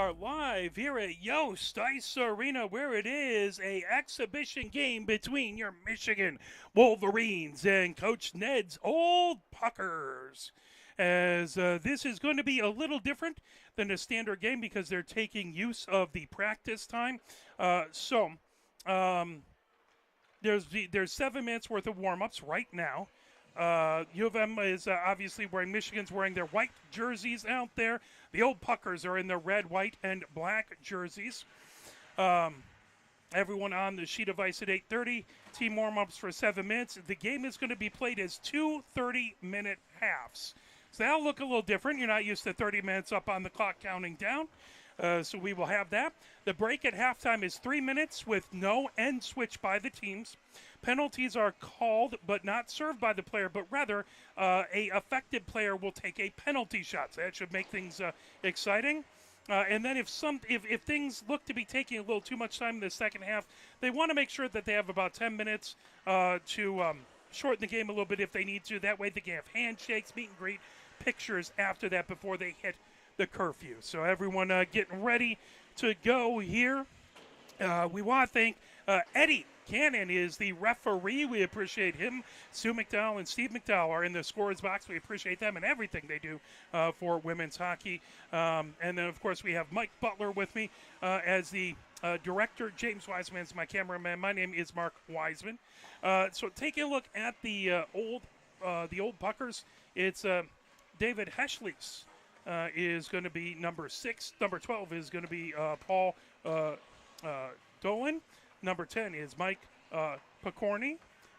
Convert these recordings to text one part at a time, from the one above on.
are live here at Yost Ice Arena, where it is a exhibition game between your Michigan Wolverines and Coach Ned's Old Puckers. As this is going to be a little different than a standard game because they're taking use of the practice time. There's 7 minutes worth of warm-ups right now. U of M is obviously wearing, Michigan's wearing their white jerseys out there. The Old Puckers are in their red, white, and black jerseys. Everyone on the sheet of ice at 8:30. Team warm-ups for 7 minutes. The game is going to be played as two 30-minute halves. So that'll look a little different. You're not used to 30 minutes up on the clock counting down. So we will have that. The break at halftime is 3 minutes with no end switch by the teams. Penalties are called but not served by the player, but rather a affected player will take a penalty shot. So that should make things exciting. And then if things look to be taking a little too much time in the second half, they want to make sure that they have about 10 minutes to shorten the game a little bit if they need to. That way they can have handshakes, meet and greet, pictures after that before they hit the curfew. So everyone getting ready to go here. We want to thank Eddie Cannon is the referee. We appreciate him. Sue McDowell and Steve McDowell are in the scorer's box. We appreciate them and everything they do for women's hockey. And then, of course, we have Mike Butler with me as the director. James Wiseman is my cameraman. My name is Mark Wiseman. So taking a look at the old Puckers, it's David Heschles is going to be number 6. Number 12 is going to be Paul Dolan. Number 10 is Mike Picorni.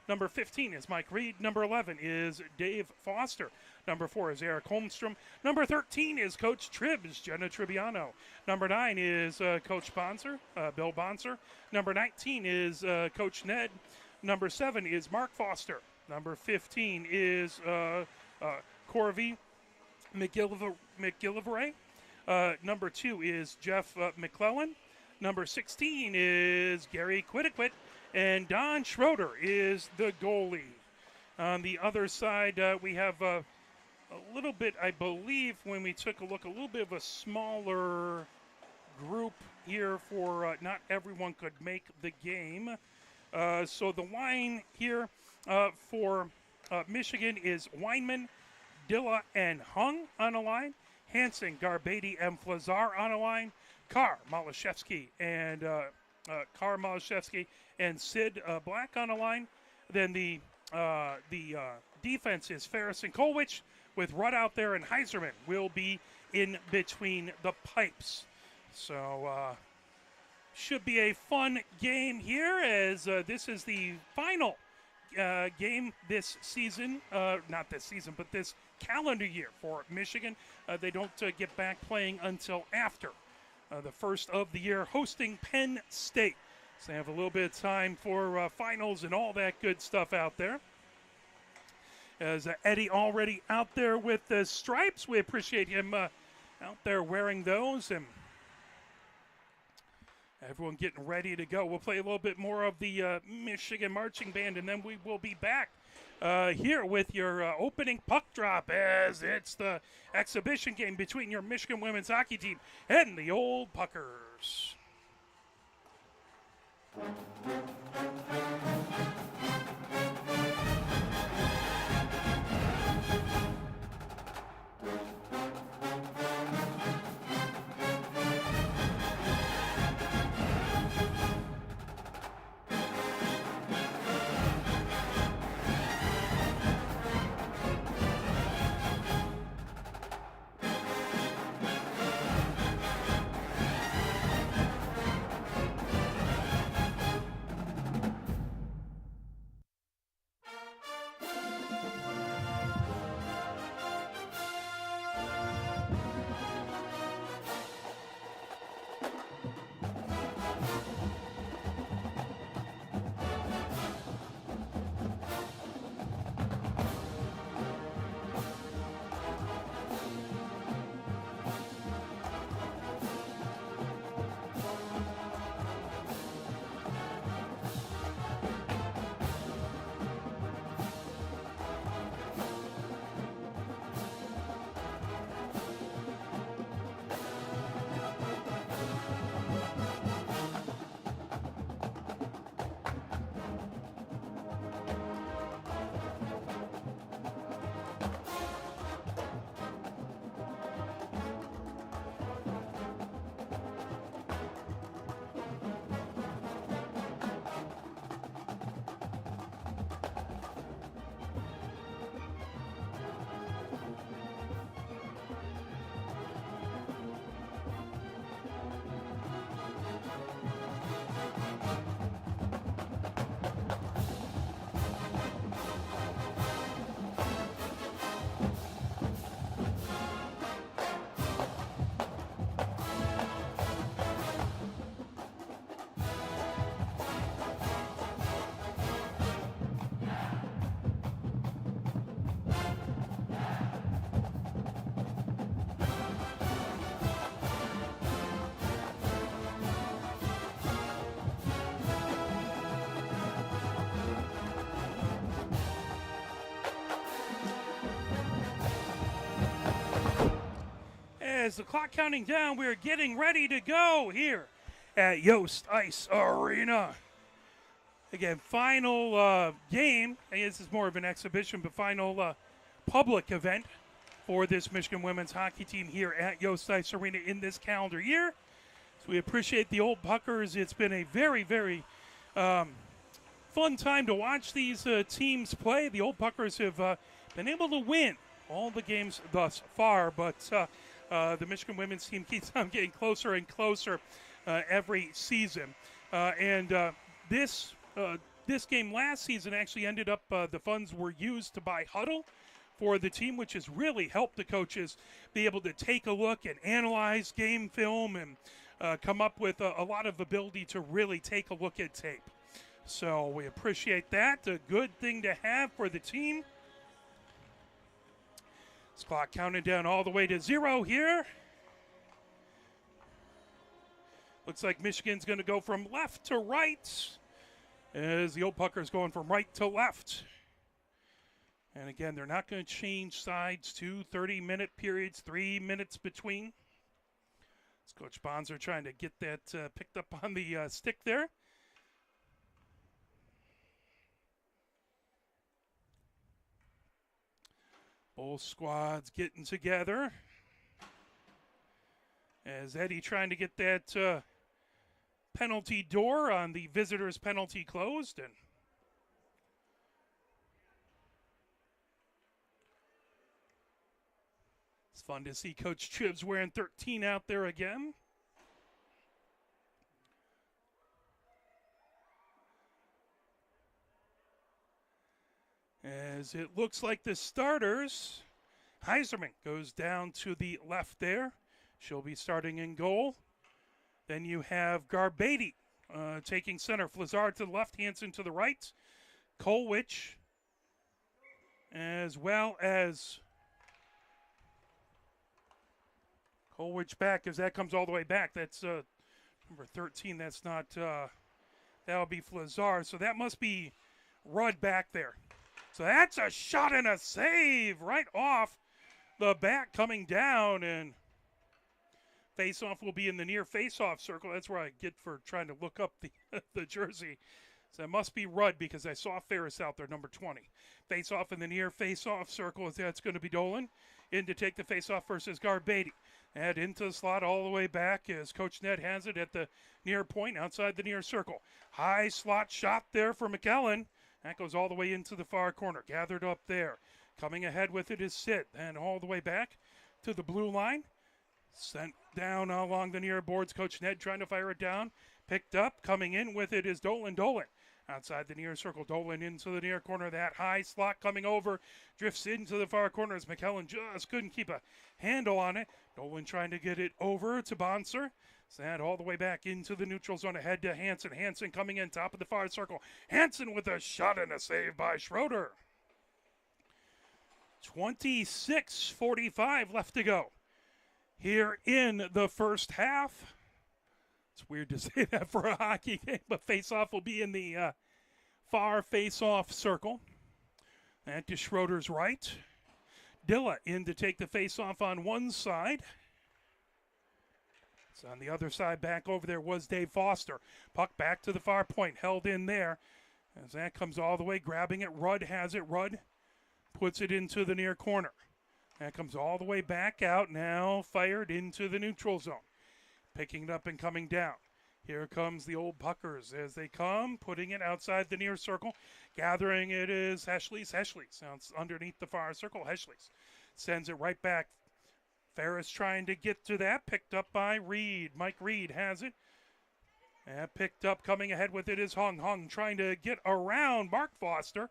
Number 15 is Mike Reed. Number 11 is Dave Foster. Number 4 is Eric Holmstrom. Number 13 is Coach Tribbs, Jenna Tribbiano. Number 9 is Coach Bonser, Bill Bonser. Number 19 is Coach Ned. Number 7 is Mark Foster. Number 15 is Corvey McGillivray. Number 2 is Jeff McClellan. Number 16 is Gary Quiddiquit, and Don Schroeder is the goalie. On the other side, we have a little bit, I believe, when we took a look, a little bit of a smaller group here for not everyone could make the game. So the line here for Michigan is Weinman, Dilla, and Hung on a line. Hansen, Garbady, and Flazar on a line. Carr, Malashevsky, and Sid Black on a line. Then the defense is Ferris and Kolwich with Rudd out there, and Heiserman will be in between the pipes. So should be a fun game here, as this is the final game this season. Not this season, but this calendar year for Michigan. They don't get back playing until after the first of the year, hosting Penn State. So they have a little bit of time for finals and all that good stuff out there. As Eddie already out there with the stripes, we appreciate him out there wearing those, and everyone getting ready to go. We'll play a little bit more of the Michigan Marching Band, and then we will be back here with your opening puck drop, as it's the exhibition game between your Michigan women's hockey team and the Old Puckers. as the clock counting down, we're getting ready to go here at Yost Ice Arena. Again, final game. I guess this is more of an exhibition, but final public event for this Michigan women's hockey team here at Yost Ice Arena in this calendar year. So we appreciate the Old Puckers. It's been a very, very fun time to watch these teams play. The Old Puckers have been able to win all the games thus far, but the Michigan women's team keeps on getting closer and closer every season. This game last season actually ended up, the funds were used to buy Huddle for the team, which has really helped the coaches be able to take a look and analyze game film and come up with a lot of ability to really take a look at tape. So we appreciate that. A good thing to have for the team. This clock counting down all the way to 0 here. Looks like Michigan's going to go from left to right as the Old Puckers going from right to left. And again, they're not going to change sides. 2 30-minute periods, 3 minutes between. As Coach Bonser trying to get that picked up on the stick there. Both squads getting together. As Eddie trying to get that penalty door on the visitors' penalty closed. And it's fun to see Coach Chibs wearing 13 out there again. As it looks like the starters, Heiserman goes down to the left there. She'll be starting in goal. Then you have Garbady taking center. Flazard to the left, Hansen to the right. Kolwich, as well as Kolwich back, as that comes all the way back. That's number 13. That's not, that'll be Flazard. So that must be Rudd back there. So that's a shot and a save right off the back coming down, and face-off will be in the near face-off circle. That's where I get for trying to look up the jersey. So it must be Rudd because I saw Ferris out there, number 20. Face-off in the near face-off circle. That's going to be Dolan in to take the face-off versus Garbady. And into the slot all the way back as Coach Ned has it at the near point outside the near circle. High slot shot there for McKellen. That goes all the way into the far corner. Gathered up there. Coming ahead with it is Sid. And all the way back to the blue line. Sent down along the near boards. Coach Ned trying to fire it down. Picked up. Coming in with it is Dolan. Outside the near circle. Dolan into the near corner. That high slot coming over. Drifts into the far corner as McKellen just couldn't keep a handle on it. Dolan trying to get it over to Bonser. Sent all the way back into the neutral zone ahead to Hansen. Hansen coming in top of the far circle. Hansen with a shot and a save by Schroeder. 26:45 left to go here in the first half. It's weird to say that for a hockey game, but face-off will be in the far face-off circle. And to Schroeder's right. Dilla in to take the face-off on one side. So on the other side, back over there was Dave Foster. Puck back to the far point, held in there. As that comes all the way, grabbing it. Rudd has it. Rudd puts it into the near corner. That comes all the way back out, now fired into the neutral zone. Picking it up and coming down. Here comes the Old Puckers as they come, putting it outside the near circle. Gathering it is Heschles. Heschles sounds underneath the far circle. Heschles sends it right back. Ferris trying to get to that, picked up by Reed. Mike Reed has it. And picked up, coming ahead with it is Hung. Hung trying to get around Mark Foster.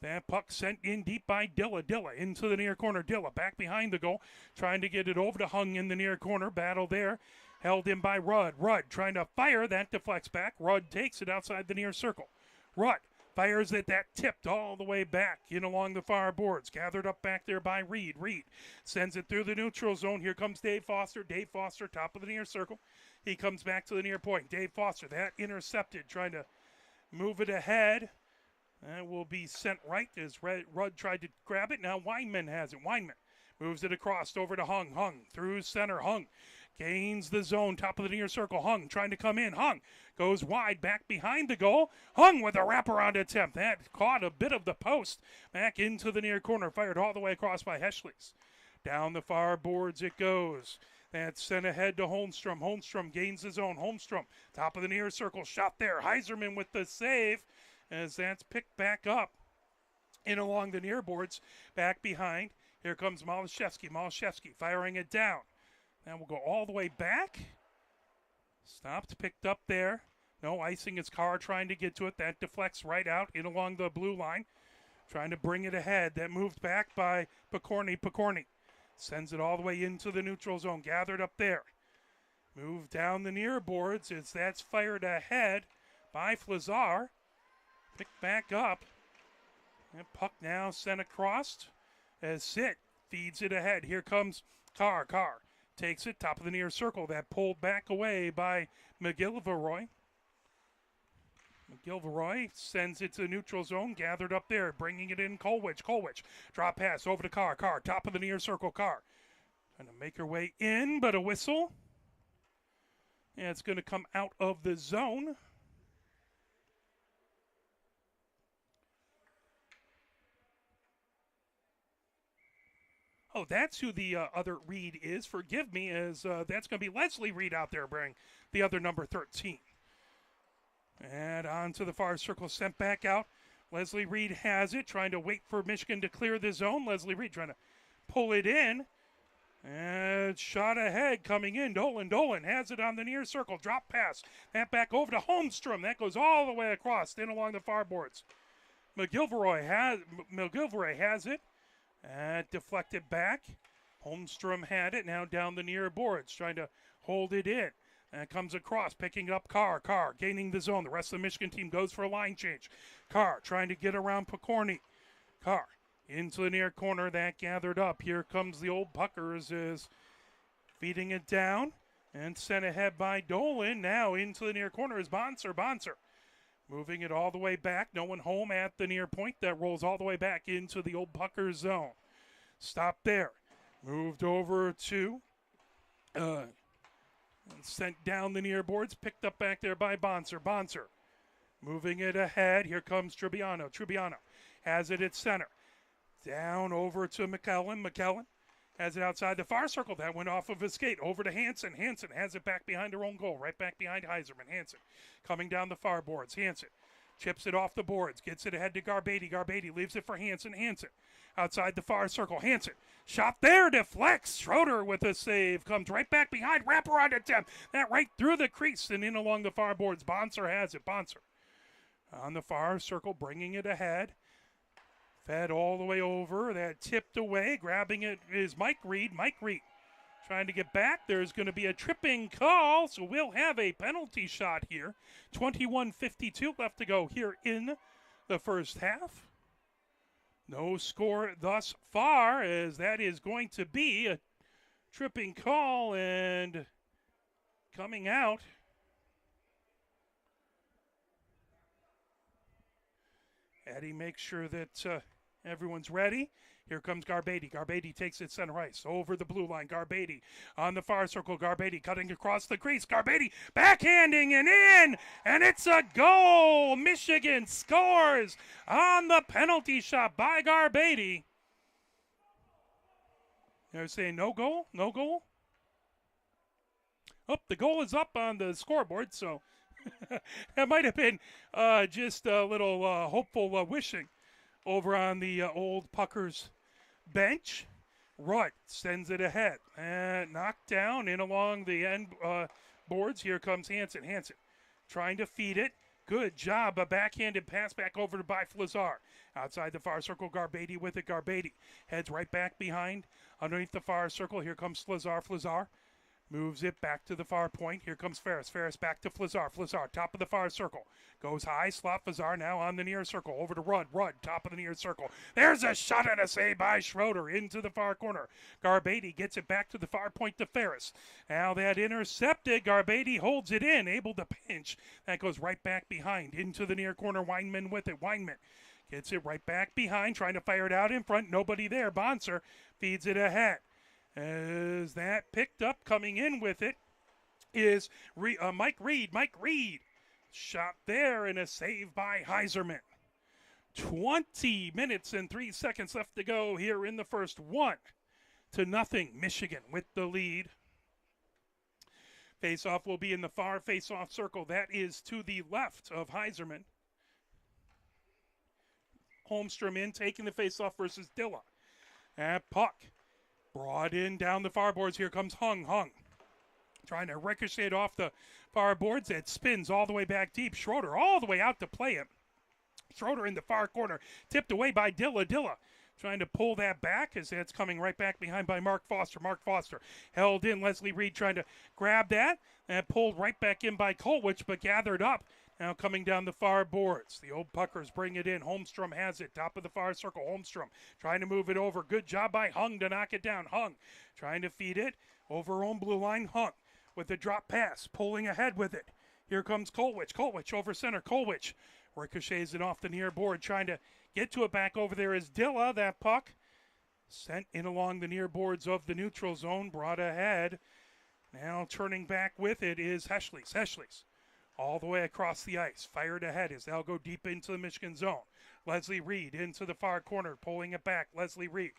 That puck sent in deep by Dilla. Dilla into the near corner. Dilla back behind the goal, trying to get it over to Hung in the near corner. Battle there. Held in by Rudd. Rudd trying to fire. That deflects back. Rudd takes it outside the near circle. Rudd fires it. That tipped all the way back in along the far boards. Gathered up back there by Reed. Reed sends it through the neutral zone. Here comes Dave Foster. Dave Foster, top of the near circle. He comes back to the near point. Dave Foster, that intercepted, trying to move it ahead. That will be sent right as Rudd tried to grab it. Now Weinman has it. Weinman Moves it across over to Hung. Hung through center. Hung gains the zone. Top of the near circle. Hung trying to come in. Hung goes wide back behind the goal. Hung with a wraparound attempt. That caught a bit of the post. Back into the near corner. Fired all the way across by Heschles. Down the far boards it goes. That's sent ahead to Holmstrom. Holmstrom gains his own. Holmstrom, top of the near circle, shot there. Heiserman with the save as that's picked back up in along the near boards. Back behind. Here comes Malashevsky. Malashevsky firing it down. Now we'll go all the way back. Stopped, picked up there. No icing. It's Carr trying to get to it. That deflects right out in along the blue line. Trying to bring it ahead. That moved back by Picorni. Picorni sends it all the way into the neutral zone. Gathered up there. Moved down the near boards as that's fired ahead by Flazar. Picked back up. And puck now sent across as Sit feeds it ahead. Here comes Carr. Carr takes it, top of the near circle. That pulled back away by McGilveroy. McGilveroy sends it to the neutral zone, gathered up there, bringing it in Kolwich. Kolwich, drop pass over to Carr. Carr, top of the near circle. Carr trying to make her way in, but a whistle. And it's going to come out of the zone. Oh, that's who the other Reed is. Forgive me, as that's going to be Leslie Reed out there wearing the other number 13. And on to the far circle, sent back out. Leslie Reed has it, trying to wait for Michigan to clear the zone. Leslie Reed trying to pull it in. And shot ahead coming in. Dolan. Dolan has it on the near circle. Drop pass. That back over to Holmstrom. That goes all the way across, in along the far boards. McGilveroy has it. Deflected back. Holmstrom had it. Now down the near boards, trying to hold it in. And comes across, picking up Carr. Carr gaining the zone. The rest of the Michigan team goes for a line change. Carr trying to get around Picorni. Carr into the near corner. That gathered up. Here comes the old Puckers, is feeding it down. And sent ahead by Dolan. Now into the near corner is Bonser. Bonser moving it all the way back. No one home at the near point. That rolls all the way back into the old Puckers zone. Stop there. Moved over to... sent down the near boards, picked up back there by Bonser. Bonser moving it ahead. Here comes Trubiano. Trubiano has it at center. Down over to McKellen. McKellen has it outside the far circle. That went off of his skate. Over to Hansen. Hansen has it back behind her own goal. Right back behind Heiserman. Hansen coming down the far boards. Hansen chips it off the boards. Gets it ahead to Garbetti. Garbetti leaves it for Hansen. Hansen outside the far circle. Hansen shot there, deflects. Schroeder with a save. Comes right back behind. Wraparound attempt. That right through the crease and in along the far boards. Bonser has it. Bonser on the far circle, bringing it ahead. Fed all the way over. That tipped away. Grabbing it is Mike Reed. Mike Reed trying to get back. There's going to be a tripping call, so we'll have a penalty shot here. 21:52 left to go here in the first half. No score thus far, as that is going to be a tripping call, and coming out. Eddie makes sure that everyone's ready. Here comes Garbetti. Garbetti takes it center ice over the blue line. Garbetti on the far circle. Garbetti cutting across the crease. Garbetti backhanding and in, and it's a goal. Michigan scores on the penalty shot by Garbetti. They're saying no goal, no goal. Oh, the goal is up on the scoreboard, so that might have been just a little hopeful wishing over on the old Puckers bench. Rudd sends it ahead and knocked down in along the end boards. Here comes Hansen. Hansen trying to feed it. Good job. A backhanded pass back over to by Flazar. Outside the far circle, Garbetti with it. Garbetti heads right back behind underneath the far circle. Here comes Flazar. Flazar moves it back to the far point. Here comes Ferris. Ferris back to Flazar. Flazar, top of the far circle. Goes high. Slot Flazar now on the near circle. Over to Rudd. Rudd, top of the near circle. There's a shot and a save by Schroeder into the far corner. Garbetti gets it back to the far point to Ferris. Now that intercepted. Garbetti holds it in. Able to pinch. That goes right back behind into the near corner. Weinman with it. Weinman Gets it right back behind, trying to fire it out in front. Nobody there. Bonser feeds it ahead. As that picked up, coming in with it is Mike Reed. Mike Reed shot there and a save by Heiserman. 20 minutes and 3 seconds left to go here in the first. 1-0, Michigan with the lead. Face-off will be in the far face-off circle. That is to the left of Heiserman. Holmstrom in, taking the face-off versus Dilla. That puck brought in down the far boards. Here comes Hung. Trying to ricochet it off the far boards. It spins all the way back deep. Schroeder all the way out to play him. Schroeder in the far corner. Tipped away by Dilla. Dilla trying to pull that back as that's coming right back behind by Mark Foster. Mark Foster held in. Leslie Reed trying to grab that. And pulled right back in by Kolwich, but gathered up. Now coming down the far boards. The old Puckers bring it in. Holmstrom has it. Top of the far circle. Holmstrom trying to move it over. Good job by Hung to knock it down. Hung trying to feed it over own blue line. Hung with the drop pass. Pulling ahead with it. Here comes Kolwich. Kolwich over center. Kolwich ricochets it off the near board. Trying to get to it back over there is Dilla. That puck sent in along the near boards of the neutral zone. Brought ahead. Now turning back with it is Heschles. Heschles all the way across the ice. Fired ahead as they'll go deep into the Michigan zone. Leslie Reed into the far corner, pulling it back. Leslie Reed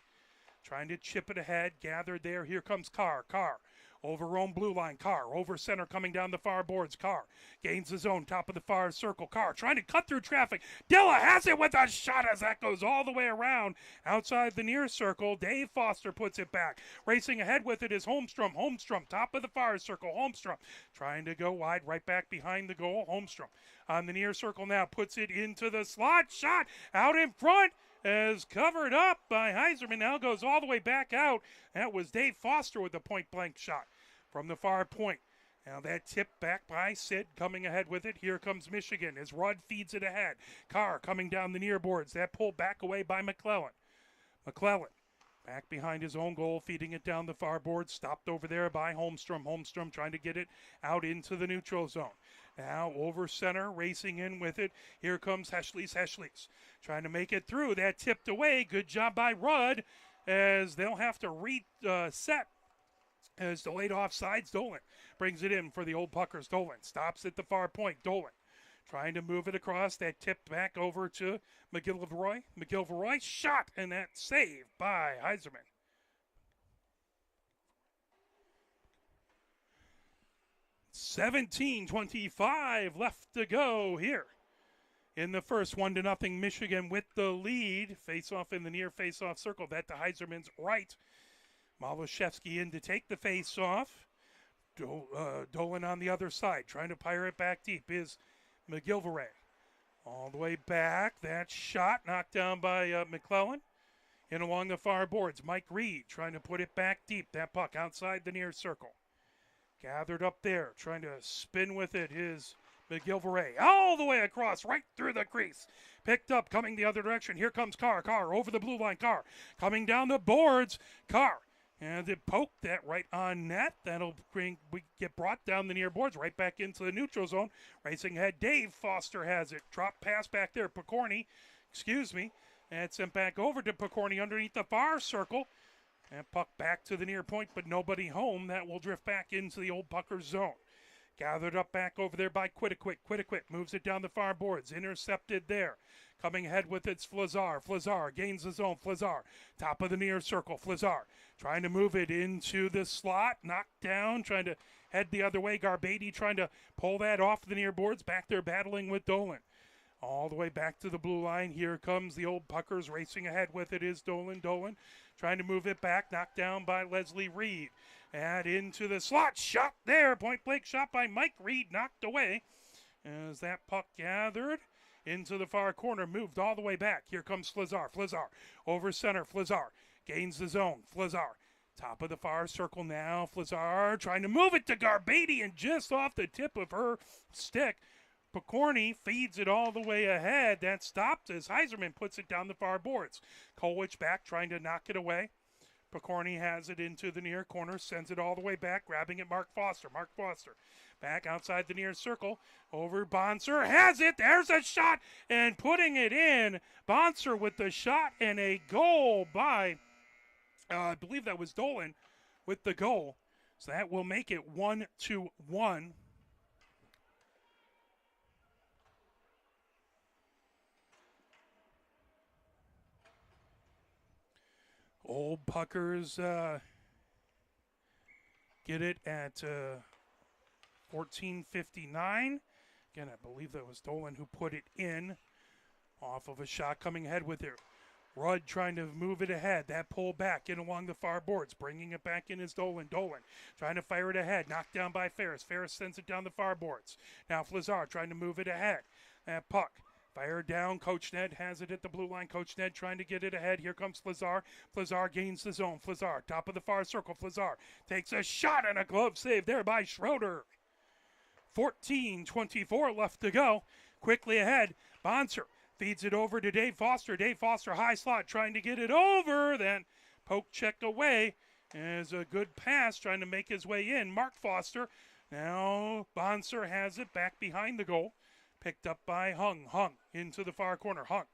trying to chip it ahead. Gathered there. Here comes Carr. Carr over own blue line. Carr over center coming down the far boards. Carr gains the zone. Top of the far circle. Carr trying to cut through traffic. Dilla has it with a shot as that goes all the way around outside the near circle. Dave Foster puts it back. Racing ahead with it is Holmstrom. Holmstrom top of the far circle. Holmstrom trying to go wide right back behind the goal. Holmstrom on the near circle now puts it into the slot. Shot out in front. Is covered up by Heiserman. Now goes all the way back out. That was Dave Foster with a point-blank shot from the far point. Now that tipped back by Sid, coming ahead with it. Here comes Michigan as Rudd feeds it ahead. Carr coming down the near boards. That pulled back away by McClellan. McClellan back behind his own goal, feeding it down the far board. Stopped over there by Holmstrom. Holmstrom trying to get it out into the neutral zone. Now over center, racing in with it. Here comes Heschles. Heschles trying to make it through. That tipped away. Good job by Rudd as they'll have to reset as delayed offsides. Dolan brings it in for the old Puckers. Dolan stops at the far point. Dolan trying to move it across. That tipped back over to McGilvroy. McGilvroy shot, and that saved by Heiserman. 17:25 left to go here in the first. 1-0 Michigan with the lead. Face-off in the near face-off circle. That to Heiserman's right. Malashevsky in to take the face-off. Dolan on the other side. Trying to fire it back deep is McGilvray. All the way back. That shot knocked down by McClellan. In along the far boards. Mike Reed trying to put it back deep. That puck outside the near circle. Gathered up there, trying to spin with it is McGilvray. All the way across, right through the crease. Picked up, coming the other direction. Here comes Carr. Carr over the blue line. Carr coming down the boards. Carr. And it poked that right on net. That'll get brought down the near boards, right back into the neutral zone. Racing ahead, Dave Foster has it. Drop pass back there. Picorni, and sent back over to Picorni underneath the far circle. And puck back to the near point, but nobody home. That will drift back into the old Puckers zone. Gathered up back over there by Quitaquit. Quitaquit moves it down the far boards. Intercepted there. Coming ahead with it's Flazar. Flazar gains the zone. Flazar, top of the near circle. Flazar trying to move it into the slot. Knocked down, trying to head the other way. Garbady trying to pull that off the near boards. Back there battling with Dolan. All the way back to the blue line. Here comes the old Puckers racing ahead with it is Dolan. Dolan trying to move it back. Knocked down by Leslie Reed. And into the slot. Shot there. Point blank shot by Mike Reed. Knocked away as that puck gathered into the far corner. Moved all the way back. Here comes Flazar. Flazar over center. Flazar gains the zone. Flazar top of the far circle now. Flazar trying to move it to Garbady and just off the tip of her stick. Picorni feeds it all the way ahead. That stopped as Heiserman puts it down the far boards. Kolwich back trying to knock it away. Picorni has it into the near corner, sends it all the way back, grabbing it Mark Foster. Mark Foster back outside the near circle, over Bonser, has it, there's a shot, and putting it in. Bonser with the shot and a goal by, I believe that was Dolan with the goal. So that will make it 1-1. Old Puckers get it at 14:59. Again, I believe that was Dolan who put it in off of a shot coming ahead with it. Rudd trying to move it ahead. That pull back in along the far boards. Bringing it back in is Dolan. Dolan trying to fire it ahead. Knocked down by Ferris. Ferris sends it down the far boards. Now Flazar trying to move it ahead. That puck fired down. Coach Ned has it at the blue line. Coach Ned trying to get it ahead. Here comes Flazar. Flazar gains the zone. Flazar, top of the far circle. Flazar takes a shot and a glove save there by Schroeder. 14:24 left to go. Quickly ahead. Bonser feeds it over to Dave Foster. Dave Foster, high slot, trying to get it over. Then poke check away. Is a good pass, trying to make his way in. Mark Foster. Now Bonser has it back behind the goal. Picked up by Hung. Hung into the far corner. Hung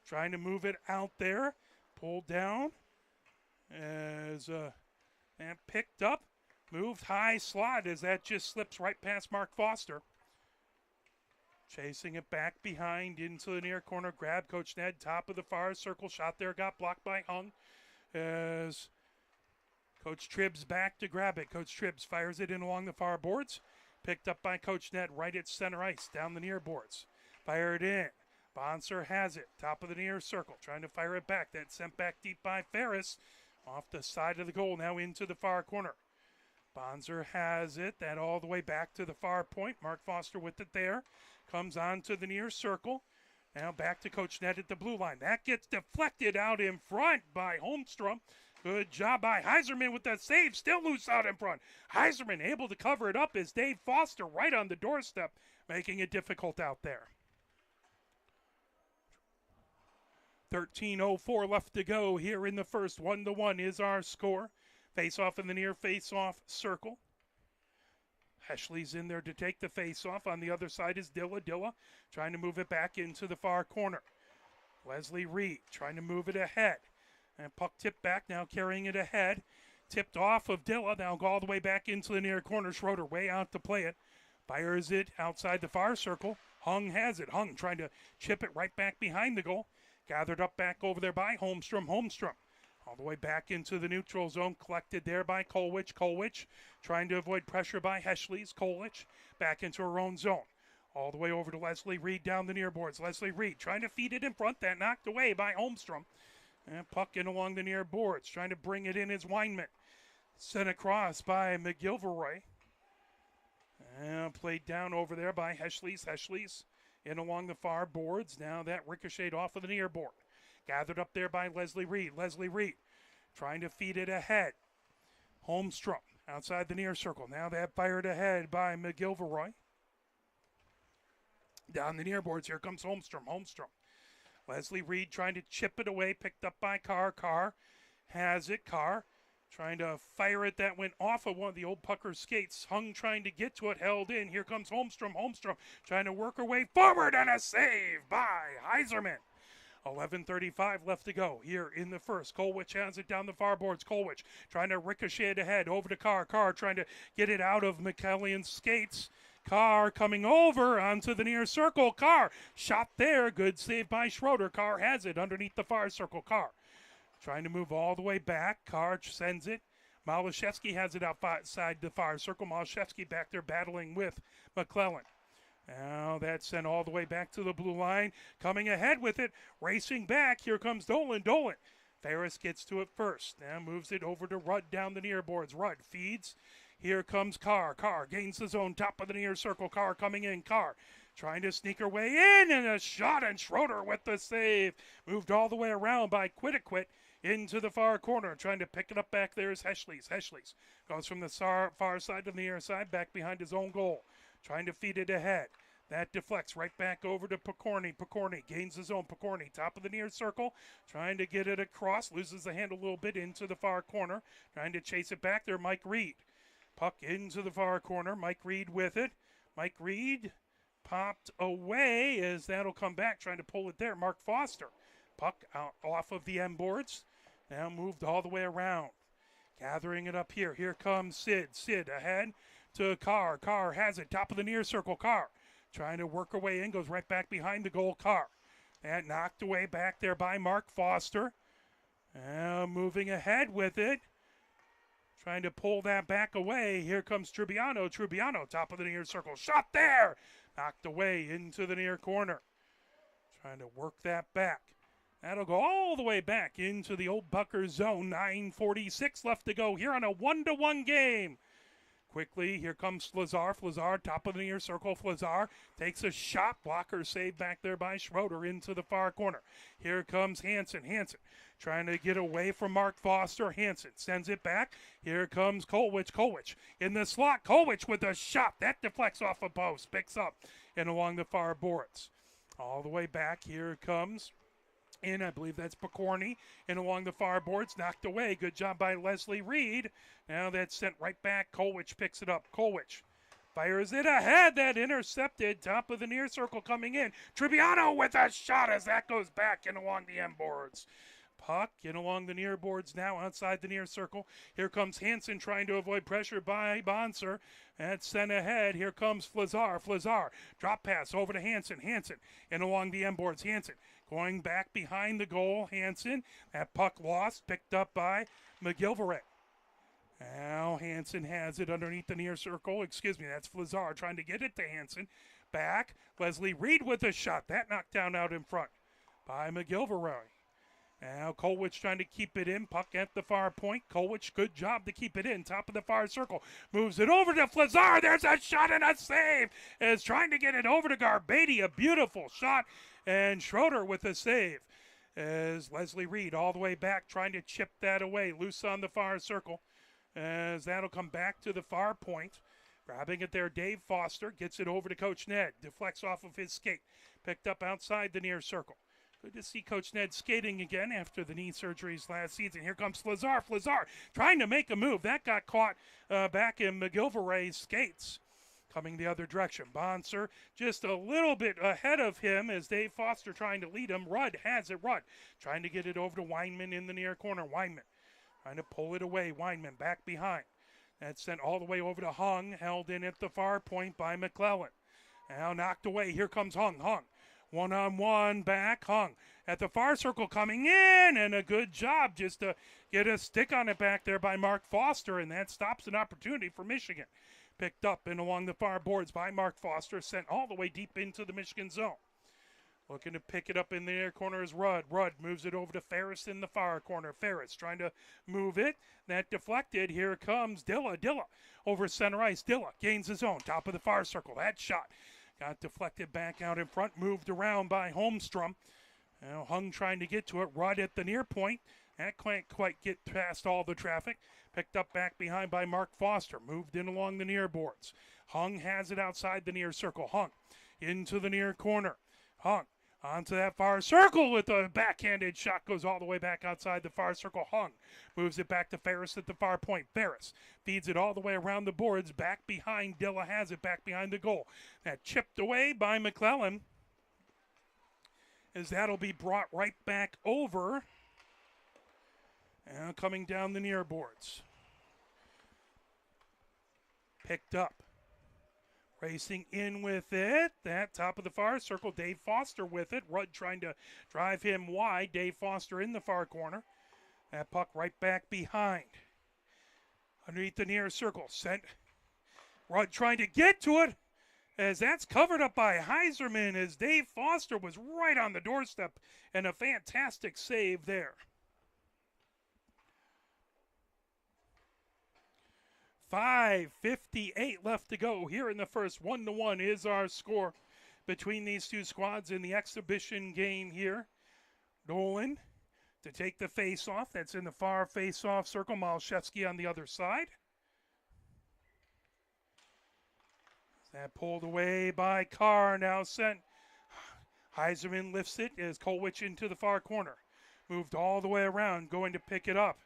trying to move it out there. Pulled down. As and picked up. Moved high slot as that just slips right past Mark Foster. Chasing it back behind into the near corner. Grab Coach Ned, top of the far circle. Shot there, got blocked by Hung. As Coach Tribbs back to grab it. Coach Tribbs fires it in along the far boards. Picked up by Coach Ned right at center ice, down the near boards. Fired in. Bonser has it, top of the near circle. Trying to fire it back. That's sent back deep by Ferris. Off the side of the goal, now into the far corner. Bonser has it, that all the way back to the far point. Mark Foster with it there. Comes on to the near circle. Now back to Coach Ned at the blue line. That gets deflected out in front by Holmstrom. Good job by Heiserman with that save. Still loose out in front. Heiserman able to cover it up as Dave Foster right on the doorstep, making it difficult out there. 13:04 left to go here in the first. 1-1 is our score. Face-off in the near face-off circle. Heschley's in there to take the face-off. On the other side is Dilla. Dilla trying to move it back into the far corner. Leslie Reed trying to move it ahead. And puck tipped back, now carrying it ahead. Tipped off of Dilla, now go all the way back into the near corner. Schroeder way out to play it. Fires it outside the far circle. Hung has it. Hung trying to chip it right back behind the goal. Gathered up back over there by Holmstrom. Holmstrom all the way back into the neutral zone, collected there by Kolwich. Kolwich trying to avoid pressure by Heschley's. Kolwich back into her own zone. All the way over to Leslie Reed down the near boards. Leslie Reed trying to feed it in front. That knocked away by Holmstrom. And puck in along the near boards. Trying to bring it in as Weinman. Sent across by McGilveroy. And played down over there by Heschley's. Heschley's in along the far boards. Now that ricocheted off of the near board. Gathered up there by Leslie Reed. Leslie Reed trying to feed it ahead. Holmstrom outside the near circle. Now that fired ahead by McGilveroy. Down the near boards, here comes Holmstrom. Holmstrom. Leslie Reed trying to chip it away. Picked up by Carr. Carr has it. Carr trying to fire it. That went off of one of the old Pucker skates. Hung trying to get to it. Held in. Here comes Holmstrom. Holmstrom trying to work her way forward. And a save by Heiserman. 11:35 left to go here in the first. Kolwich has it down the far boards. Kolwich trying to ricochet it ahead over to Carr. Carr trying to get it out of McCallion's skates. Carr coming over onto the near circle. Carr shot there. Good save by Schroeder. Carr has it underneath the far circle. Carr trying to move all the way back. Carr sends it. Malashevsky has it outside the far circle. Malashevsky back there battling with McClellan. Now that's sent all the way back to the blue line. Coming ahead with it. Racing back. Here comes Dolan. Dolan. Ferris gets to it first. Now moves it over to Rudd down the near boards. Rudd feeds. Here comes Carr. Carr gains the zone. Top of the near circle. Carr coming in. Carr trying to sneak her way in. And a shot. And Schroeder with the save. Moved all the way around by Quitaquit into the far corner. Trying to pick it up back there is Heschley's. Heschley's goes from the far side to the near side. Back behind his own goal. Trying to feed it ahead. That deflects right back over to Picorni. Picorni gains his own. Picorni, top of the near circle, trying to get it across. Loses the hand a little bit into the far corner. Trying to chase it back there, Mike Reed. Puck into the far corner. Mike Reed with it. Mike Reed popped away as that'll come back. Trying to pull it there, Mark Foster. Puck out off of the end boards. Now moved all the way around. Gathering it up here. Here comes Sid. Sid ahead to Carr. Carr has it. Top of the near circle. Carr trying to work her way in. Goes right back behind the goal. Carr. And knocked away back there by Mark Foster. Now moving ahead with it. Trying to pull that back away. Here comes Trubiano. Trubiano, top of the near circle. Shot there. Knocked away into the near corner. Trying to work that back. That'll go all the way back into the old Bucker zone. 9:46 left to go here on a 1-1 game. Quickly, here comes Flazar. Flazar, top of the near circle. Flazar takes a shot. Blocker saved back there by Schroeder into the far corner. Here comes Hansen. Hansen trying to get away from Mark Foster. Hansen sends it back. Here comes Kolwich. Kolwich in the slot. Kolwich with a shot. That deflects off a post. Picks up and along the far boards. All the way back. Here comes in, I believe that's Picorni, and along the far boards, knocked away. Good job by Leslie Reed. Now that's sent right back. Kolwich picks it up. Kolwich fires it ahead. That intercepted. Top of the near circle coming in. Trubiano with a shot as that goes back and along the end boards. Puck in along the near boards now outside the near circle. Here comes Hansen trying to avoid pressure by Bonser. That's sent ahead. Here comes Flazar. Flazar. Drop pass over to Hansen. Hansen in along the end boards. Hansen going back behind the goal. Hansen. That puck lost. Picked up by McGilvray. Now Hansen has it underneath the near circle. Excuse me, that's Flazar trying to get it to Hansen. Back. Leslie Reed with a shot. That knocked down out in front by McGilvray. Now Kolwich trying to keep it in. Puck at the far point. Kolwich, good job to keep it in. Top of the far circle. Moves it over to Flazar. There's a shot and a save. Is trying to get it over to Garbady. A beautiful shot. And Schroeder with a save. As Leslie Reed all the way back trying to chip that away. Loose on the far circle. As that'll come back to the far point. Grabbing it there, Dave Foster. Gets it over to Coach Ned. Deflects off of his skate. Picked up outside the near circle. Good to see Coach Ned skating again after the knee surgeries last season. Here comes Flazar. Flazar trying to make a move. That got caught back in McGilvray's skates. Coming the other direction. Bonser just a little bit ahead of him as Dave Foster trying to lead him. Rudd has it. Rudd trying to get it over to Weinman in the near corner. Weinman trying to pull it away. Weinman back behind. That's sent all the way over to Hung. Held in at the far point by McClellan. Now knocked away. Here comes Hung. Hung. One-on-one back. Hung at the far circle coming in. And a good job just to get a stick on it back there by Mark Foster. And that stops an opportunity for Michigan. Picked up and along the far boards by Mark Foster. Sent all the way deep into the Michigan zone. Looking to pick it up in the near corner is Rudd. Rudd moves it over to Ferris in the far corner. Ferris trying to move it. That deflected. Here comes Dilla. Dilla over center ice. Dilla gains his own. Top of the far circle. That shot got deflected back out in front. Moved around by Holmstrom. Now Hung trying to get to it. Rudd at the near point. That can't quite get past all the traffic. Picked up back behind by Mark Foster. Moved in along the near boards. Hung has it outside the near circle. Hung into the near corner. Hung onto that far circle with a backhanded shot. Goes all the way back outside the far circle. Hung moves it back to Ferris at the far point. Ferris feeds it all the way around the boards. Back behind. Dilla has it back behind the goal. That chipped away by McClellan. As that'll be brought right back over. And coming down the near boards. Picked up. Racing in with it. That top of the far circle. Dave Foster with it. Rudd trying to drive him wide. Dave Foster in the far corner. That puck right back behind. Underneath the near circle. Sent. Rudd trying to get to it. As that's covered up by Heiserman. As Dave Foster was right on the doorstep. And a fantastic save there. 5:58 left to go here in the first. 1-1 is our score between these two squads in the exhibition game here. Nolan to take the face-off. That's in the far face-off circle. Malashevsky on the other side. That pulled away by Carr, now sent. Heiserman lifts it as Kolwich into the far corner. Moved all the way around, going to pick it up.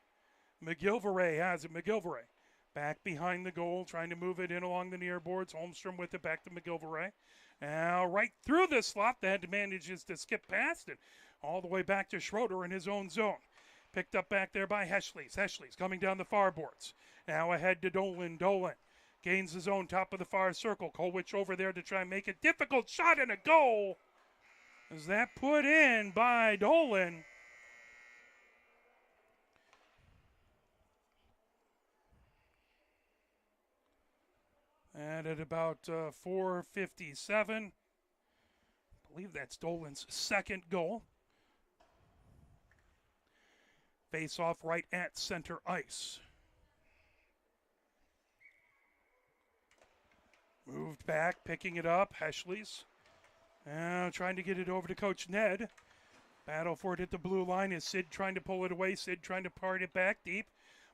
McGilvray has it, McGilvray. Back behind the goal, trying to move it in along the near boards. Holmstrom with it back to McGilvray. Now right through the slot, that manages to skip past it. All the way back to Schroeder in his own zone. Picked up back there by Heschles. Heschles coming down the far boards. Now ahead to Dolan. Dolan gains his own top of the far circle. Kolwich over there to try and make a difficult shot and a goal. Is that put in by Dolan? And at about 4:57, I believe that's Dolan's second goal. Face off right at center ice. Moved back, picking it up. Heschles. Now trying to get it over to Coach Ned. Battle for it at the blue line is Sid trying to pull it away. Sid trying to part it back deep.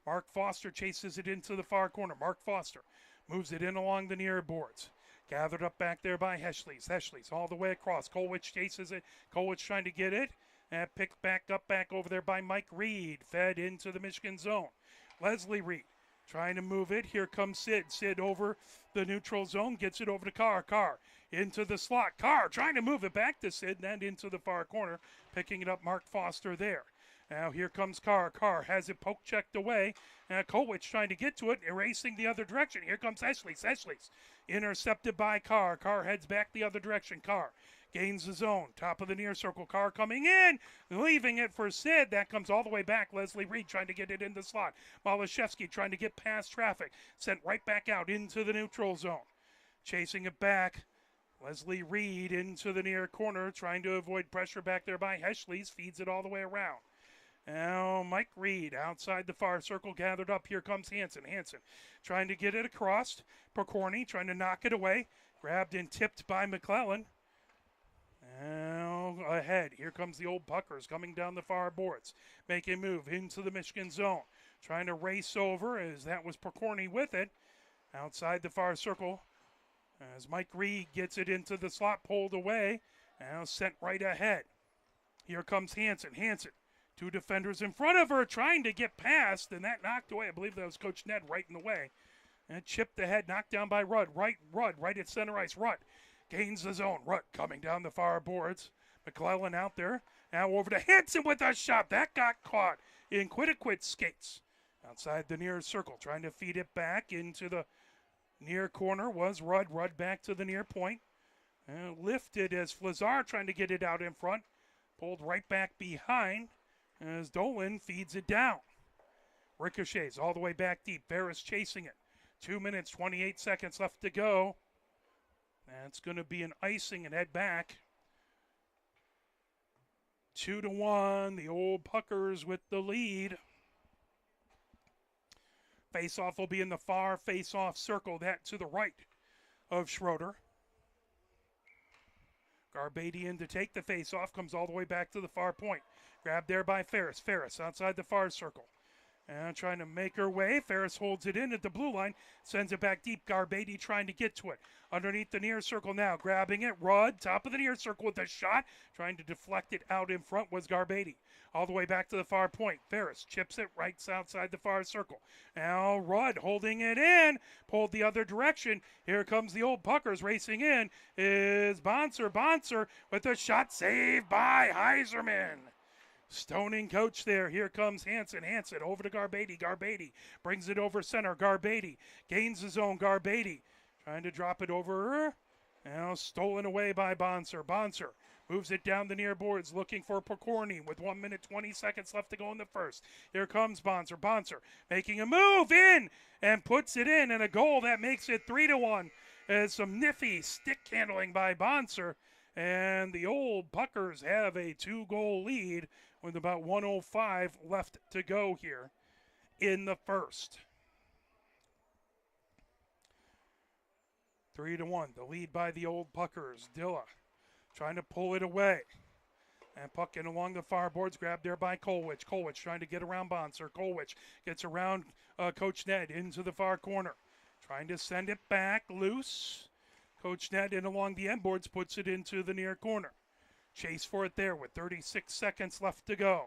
Mark Foster chases it into the far corner. Mark Foster moves it in along the near boards. Gathered up back there by Heschles. Heschles all the way across. Kolwich chases it. Kolwich trying to get it. And picked back over there by Mike Reed. Fed into the Michigan zone. Leslie Reed trying to move it. Here comes Sid. Sid over the neutral zone. Gets it over to Carr. Carr into the slot. Carr trying to move it back to Sid and into the far corner. Picking it up, Mark Foster there. Now here comes Carr. Carr has it poke checked away. Kolwich trying to get to it, erasing the other direction. Here comes Heschles. Heschles intercepted by Carr. Carr heads back the other direction. Carr gains the zone. Top of the near circle. Carr coming in, leaving it for Sid. That comes all the way back. Leslie Reed trying to get it in the slot. Malashevsky trying to get past traffic. Sent right back out into the neutral zone. Chasing it back. Leslie Reed into the near corner, trying to avoid pressure back there by Heschles. Feeds it all the way around. Now Mike Reed outside the far circle, gathered up. Here comes Hansen. Hansen trying to get it across. Pokorny trying to knock it away. Grabbed and tipped by McClellan. Now ahead. Here comes the old Puckers coming down the far boards. Making a move into the Michigan zone. Trying to race over as that was Pokorny with it. Outside the far circle. As Mike Reed gets it into the slot, pulled away. Now sent right ahead. Here comes Hansen. Hansen. Two defenders in front of her trying to get past, and that knocked away. I believe that was Coach Ned right in the way. And chipped ahead, knocked down by Rudd. Rudd right at center ice. Rudd gains the zone. Rudd coming down the far boards. McClellan out there. Now over to Hansen with a shot. That got caught in Quitaquid's skates. Outside the near circle, trying to feed it back into the near corner was Rudd. Rudd back to the near point. And lifted as Flazar trying to get it out in front. Pulled right back behind as Dolan feeds it down. Ricochets all the way back deep. Barris chasing it. 2 minutes, 28 seconds left to go. That's going to be an icing and head back. 2-1. The old Puckers with the lead. Face-off will be in the far face-off circle. That to the right of Schroeder. Garbadian to take the face-off. Comes all the way back to the far point. Grabbed there by Ferris. Ferris outside the far circle. And trying to make her way. Ferris holds it in at the blue line. Sends it back deep. Garbady trying to get to it. Underneath the near circle now. Grabbing it. Rudd. Top of the near circle with a shot. Trying to deflect it out in front was Garbady. All the way back to the far point. Ferris chips it right outside the far circle. Now Rudd holding it in. Pulled the other direction. Here comes the old Puckers racing in. Is Bonser. Bonser with a shot saved by Heiserman. Stoning coach there. Here comes Hansen. Hansen over to Garbady. Garbady brings it over center. Garbady gains his own. Garbady trying to drop it over her. Now stolen away by Bonser. Bonser moves it down the near boards looking for Pokorny with 1 minute 20 seconds left to go in the first. Here comes Bonser. Bonser making a move in and puts it in, and a goal that makes it 3-1 as some nifty stick handling by Bonser. And the old Puckers have a 2-goal lead with about 1:05 left to go here in the first. 3-1, the lead by the old Puckers. Dilla trying to pull it away. And puck in along the far boards, grabbed there by Kolwich. Kolwich trying to get around Bonser. Kolwich gets around Coach Ned into the far corner. Trying to send it back loose. Coach Ned in along the end boards puts it into the near corner. Chase for it there with 36 seconds left to go.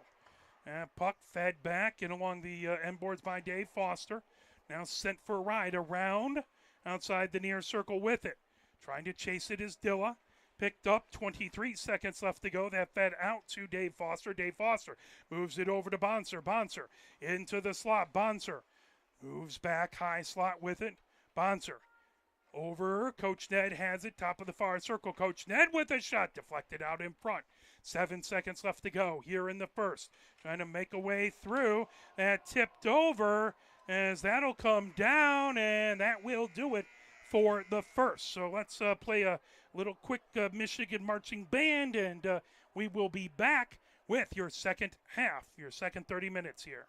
And puck fed back in along the end boards by Dave Foster. Now sent for a ride around outside the near circle with it. Trying to chase it is Dilla. Picked up, 23 seconds left to go. That fed out to Dave Foster. Dave Foster moves it over to Bonser. Bonser into the slot. Bonser moves back, high slot with it. Bonser over. Coach Ned has it, top of the far circle. Coach Ned with a shot, deflected out in front. 7 seconds left to go here in the first. Trying to make a way through. That tipped over as that'll come down, and that will do it for the first. So let's play a little quick Michigan marching band, and we will be back with your second half, your second 30 minutes here.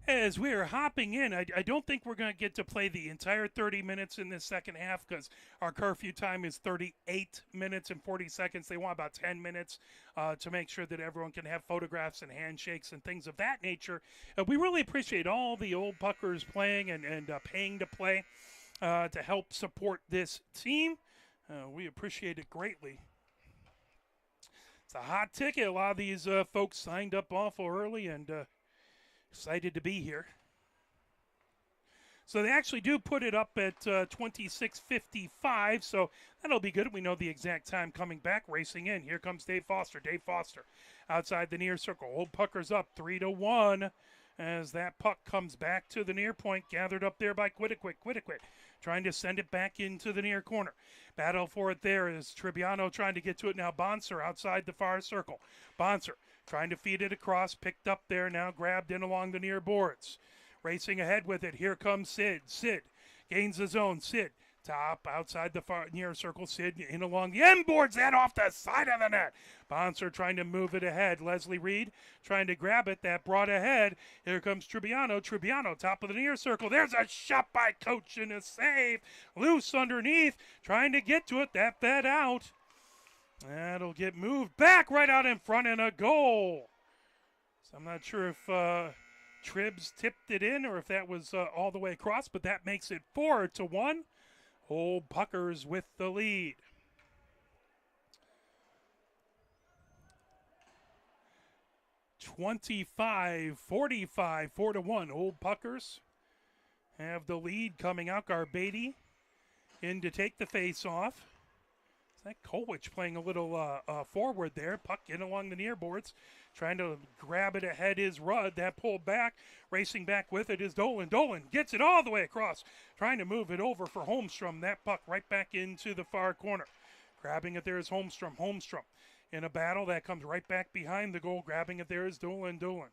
As we are hopping in, I don't think we're going to get to play the entire 30 minutes in this second half because our curfew time is 38 minutes and 40 seconds. They want about 10 minutes to make sure that everyone can have photographs and handshakes and things of that nature. We really appreciate all the old Puckers playing and paying to play to help support this team. We appreciate it greatly. It's a hot ticket. A lot of these folks signed up awful early and excited to be here. So they actually do put it up at 26:55, so that'll be good. We know the exact time coming back. Racing in. Here comes Dave Foster. Dave Foster outside the near circle. Old Puckers up 3-1 as that puck comes back to the near point, gathered up there by Quiddiquit. Quiddiquit trying to send it back into the near corner. Battle for it there is Tribbiano trying to get to it now. Bonser outside the far circle. Bonser trying to feed it across, picked up there, now grabbed in along the near boards. Racing ahead with it, here comes Sid. Sid gains the zone. Sid, top, outside the far near circle. Sid in along the end boards, that off the side of the net. Bonser trying to move it ahead. Leslie Reed trying to grab it, that brought ahead. Here comes Tribbiano. Tribbiano, top of the near circle. There's a shot by Coach and a save. Loose underneath, trying to get to it, that fed out. That'll get moved back right out in front and a goal. So I'm not sure if Tribbs tipped it in, or if that was all the way across, but that makes it 4-1. Old Puckers with the lead. (25-45), 4-1. Old Puckers have the lead coming out. Garbady in to take the face off. Is that Kolwich playing a little forward there? Puck in along the near boards. Trying to grab it ahead is Rudd. That pulled back. Racing back with it is Dolan. Dolan gets it all the way across. Trying to move it over for Holmstrom. That puck right back into the far corner. Grabbing it there is Holmstrom. Holmstrom in a battle that comes right back behind the goal. Grabbing it there is Dolan. Dolan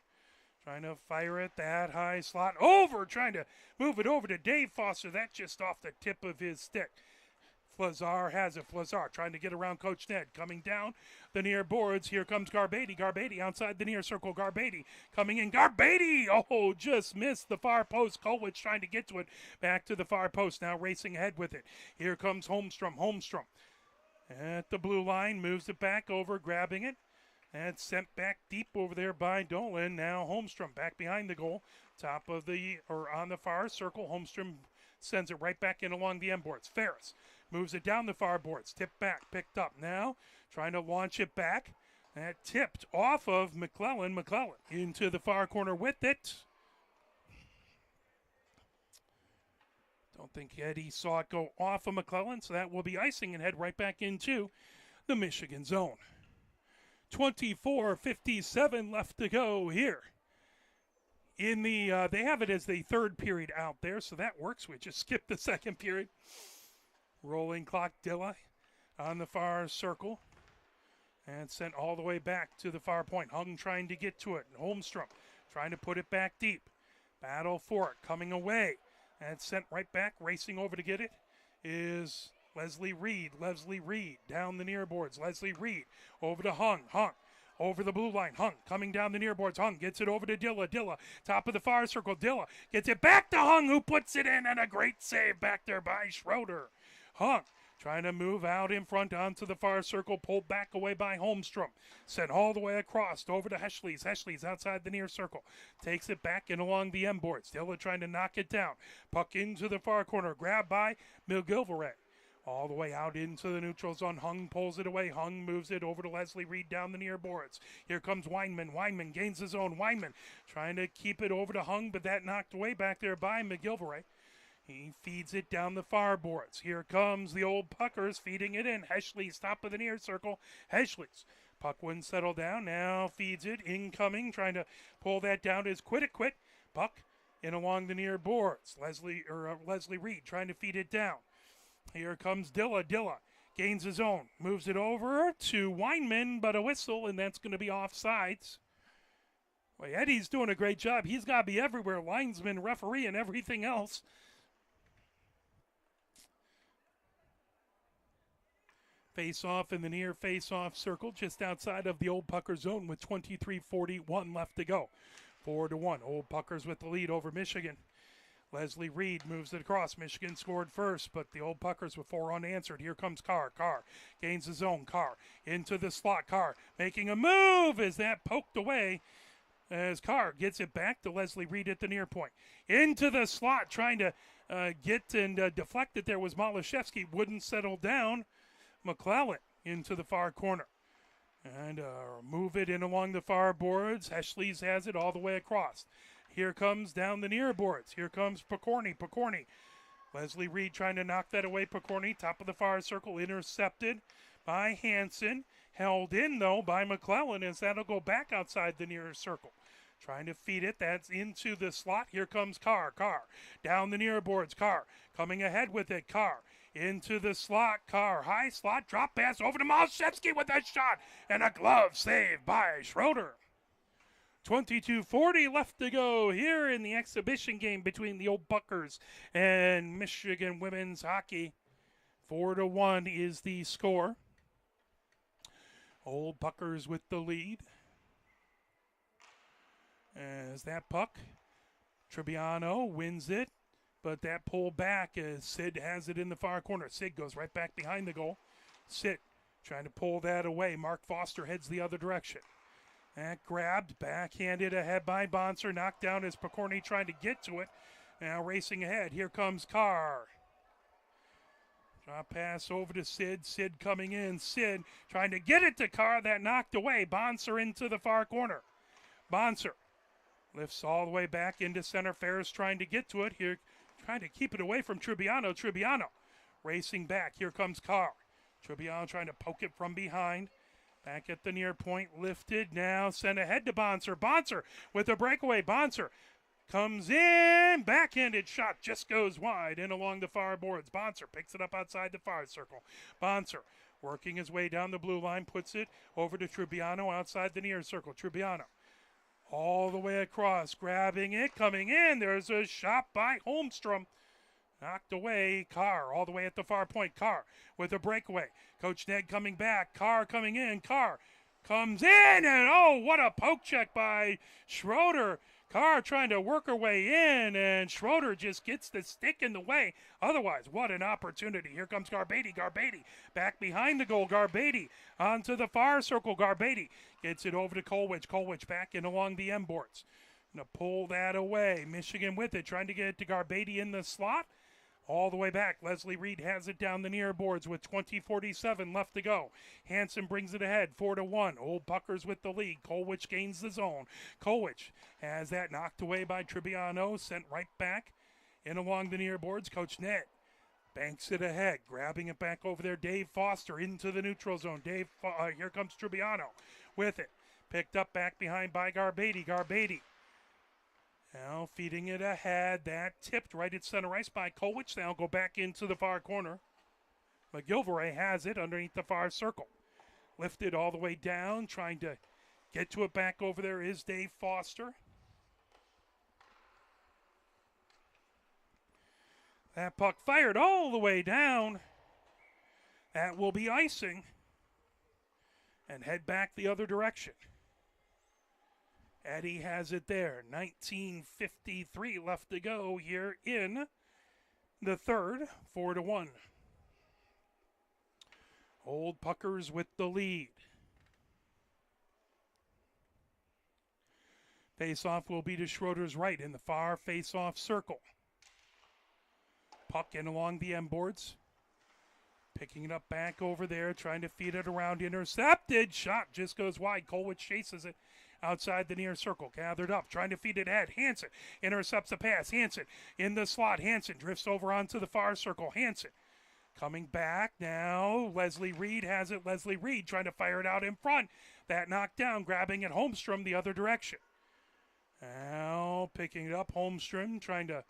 trying to fire it that high slot. Over. Trying to move it over to Dave Foster. That's just off the tip of his stick. Flazar has it. Flazar trying to get around Coach Ned. Coming down the near boards. Here comes Garbady. Garbady outside the near circle. Garbady coming in. Garbady! Oh, just missed the far post. Kolwich trying to get to it. Back to the far post. Now racing ahead with it. Here comes Holmstrom. Holmstrom at the blue line. Moves it back over. Grabbing it. And sent back deep over there by Dolan. Now Holmstrom back behind the goal. Top of the, or on the far circle. Holmstrom sends it right back in along the end boards. Ferris moves it down the far boards. Tipped back. Picked up now. Trying to launch it back. That tipped off of McClellan. McClellan into the far corner with it. Don't think Eddie saw it go off of McClellan, so that will be icing and head right back into the Michigan zone. 24:57 left to go here. In the, they have it as the third period out there, so that works. We just skipped the second period. Rolling clock, Dilla on the far circle. And sent all the way back to the far point. Hung trying to get to it. Holmstrom trying to put it back deep. Battle for it, coming away. And sent right back, racing over to get it, is Leslie Reed. Leslie Reed down the near boards. Leslie Reed over to Hung. Hung over the blue line. Hung coming down the near boards. Hung gets it over to Dilla. Dilla top of the far circle. Dilla gets it back to Hung, who puts it in, and a great save back there by Schroeder. Hung trying to move out in front onto the far circle, pulled back away by Holmstrom. Sent all the way across over to Heschles. Heschles outside the near circle. Takes it back and along the end boards. Dilla trying to knock it down. Puck into the far corner. Grabbed by McGilvray. All the way out into the neutral zone. Hung pulls it away. Hung moves it over to Leslie Reed down the near boards. Here comes Weinman. Weinman gains his own. Weinman trying to keep it over to Hung, but that knocked away back there by McGilvray. He feeds it down the far boards. Here comes the old Puckers feeding it in. Heschles top of the near circle. Heschles. Puck wouldn't settle down. Now feeds it. Incoming. Trying to pull that down is Quit. Puck in along the near boards. Leslie Reed trying to feed it down. Here comes Dilla. Dilla gains his own. Moves it over to Weinman, but a whistle, and that's going to be offsides. Well, Eddie's doing a great job. He's got to be everywhere. Linesman, referee, and everything else. Face-off in the near face-off circle just outside of the Old Pucker zone with 23:41 left to go. 4-1. Old Puckers with the lead over Michigan. Leslie Reed moves it across. Michigan scored first, but the Old Puckers with 4 unanswered. Here comes Carr. Carr gains his own. Carr into the slot. Carr making a move as that poked away as Carr gets it back to Leslie Reed at the near point. Into the slot trying to get and deflect it. There was Malashevsky. Wouldn't settle down. McClellan into the far corner. And move it in along the far boards. Heschles has it all the way across. Here comes down the near boards. Here comes Picorni. Picorni. Leslie Reed trying to knock that away. Picorni, top of the far circle, intercepted by Hansen. Held in, though, by McClellan as that'll go back outside the near circle. Trying to feed it. That's into the slot. Here comes Carr. Carr down the near boards. Carr coming ahead with it. Carr into the slot. Carr high slot. Drop pass over to Malashevsky with a shot. And a glove save by Schroeder. 22:40 left to go here in the exhibition game between the Old Puckers and Michigan women's hockey. 4-1 is the score. Old Puckers with the lead. As that puck, Trebbiano wins it, but that pull back as Sid has it in the far corner. Sid goes right back behind the goal. Sid trying to pull that away. Mark Foster heads the other direction. That grabbed, backhanded ahead by Bonser, knocked down as Pokorny trying to get to it. Now racing ahead, here comes Carr. Drop pass over to Sid. Sid coming in. Sid trying to get it to Carr. That knocked away. Bonser into the far corner. Bonser lifts all the way back into center. Ferris trying to get to it here. Trying to keep it away from Tribiano. Tribiano racing back. Here comes Carr. Tribiano trying to poke it from behind. Back at the near point. Lifted. Now sent ahead to Bonser. Bonser with a breakaway. Bonser comes in, backhanded shot, just goes wide and along the far boards. Bonser picks it up outside the far circle. Bonser working his way down the blue line, puts it over to Tribiano outside the near circle. Tribiano all the way across, grabbing it, coming in. There's a shot by Holmstrom. Knocked away. Carr all the way at the far point. Carr with a breakaway. Coach Ned coming back. Carr coming in. Carr comes in, and oh, what a poke check by Schroeder. Carr trying to work her way in, and Schroeder just gets the stick in the way. Otherwise, what an opportunity. Here comes Garbady. Garbady back behind the goal. Garbady onto the far circle. Garbady gets it over to Kolwich. Kolwich back in along the M boards. Gonna pull that away. Michigan with it, trying to get it to Garbady in the slot. All the way back. Leslie Reed has it down the near boards with 20:47 left to go. Hanson brings it ahead, 4-1. Old Puckers with the lead. Kolwich gains the zone. Kolwich has that knocked away by Tribiano, sent right back in along the near boards. Coach Ned banks it ahead, grabbing it back over there. Dave Foster into the neutral zone. Here comes Tribiano with it. Picked up back behind by Garbady. Garbady now feeding it ahead. That tipped right at center ice by Kolwich. Now go back into the far corner. McGilvray has it underneath the far circle. Lifted all the way down. Trying to get to it back over there is Dave Foster. That puck fired all the way down. That will be icing. And head back the other direction. Eddie has it there. 19:53 left to go here in the third. 4-1. Old Puckers with the lead. Face-off will be to Schroeder's right in the far face-off circle. Puck in along the M boards. Picking it up back over there, trying to feed it around. Intercepted. Shot just goes wide. Kolwich chases it outside the near circle. Gathered up, trying to feed it ahead. Hanson intercepts the pass. Hanson in the slot. Hanson drifts over onto the far circle. Hanson coming back now. Leslie Reed has it. Leslie Reed trying to fire it out in front. That knocked down, grabbing it Holmstrom the other direction. Now picking it up. Holmstrom trying to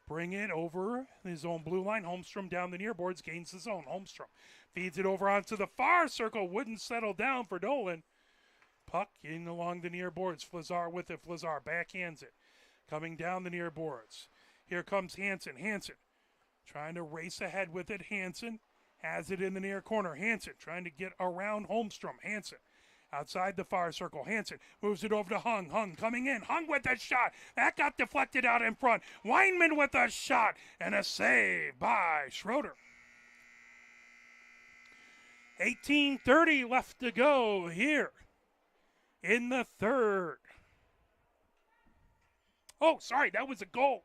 bring it over his own blue line. Holmstrom down the near boards, gains the zone. Holmstrom feeds it over onto the far circle. Wouldn't settle down for Dolan. Puck in along the near boards. Flazar with it. Flazar backhands it. Coming down the near boards. Here comes Hanson. Hanson trying to race ahead with it. Hanson has it in the near corner. Hanson trying to get around Holmstrom. Hanson outside the far circle. Hanson moves it over to Hung. Hung coming in. Hung with a shot. That got deflected out in front. Weinman with a shot. And a save by Schroeder. 18:30 left to go here in the third. Oh, sorry, that was a goal.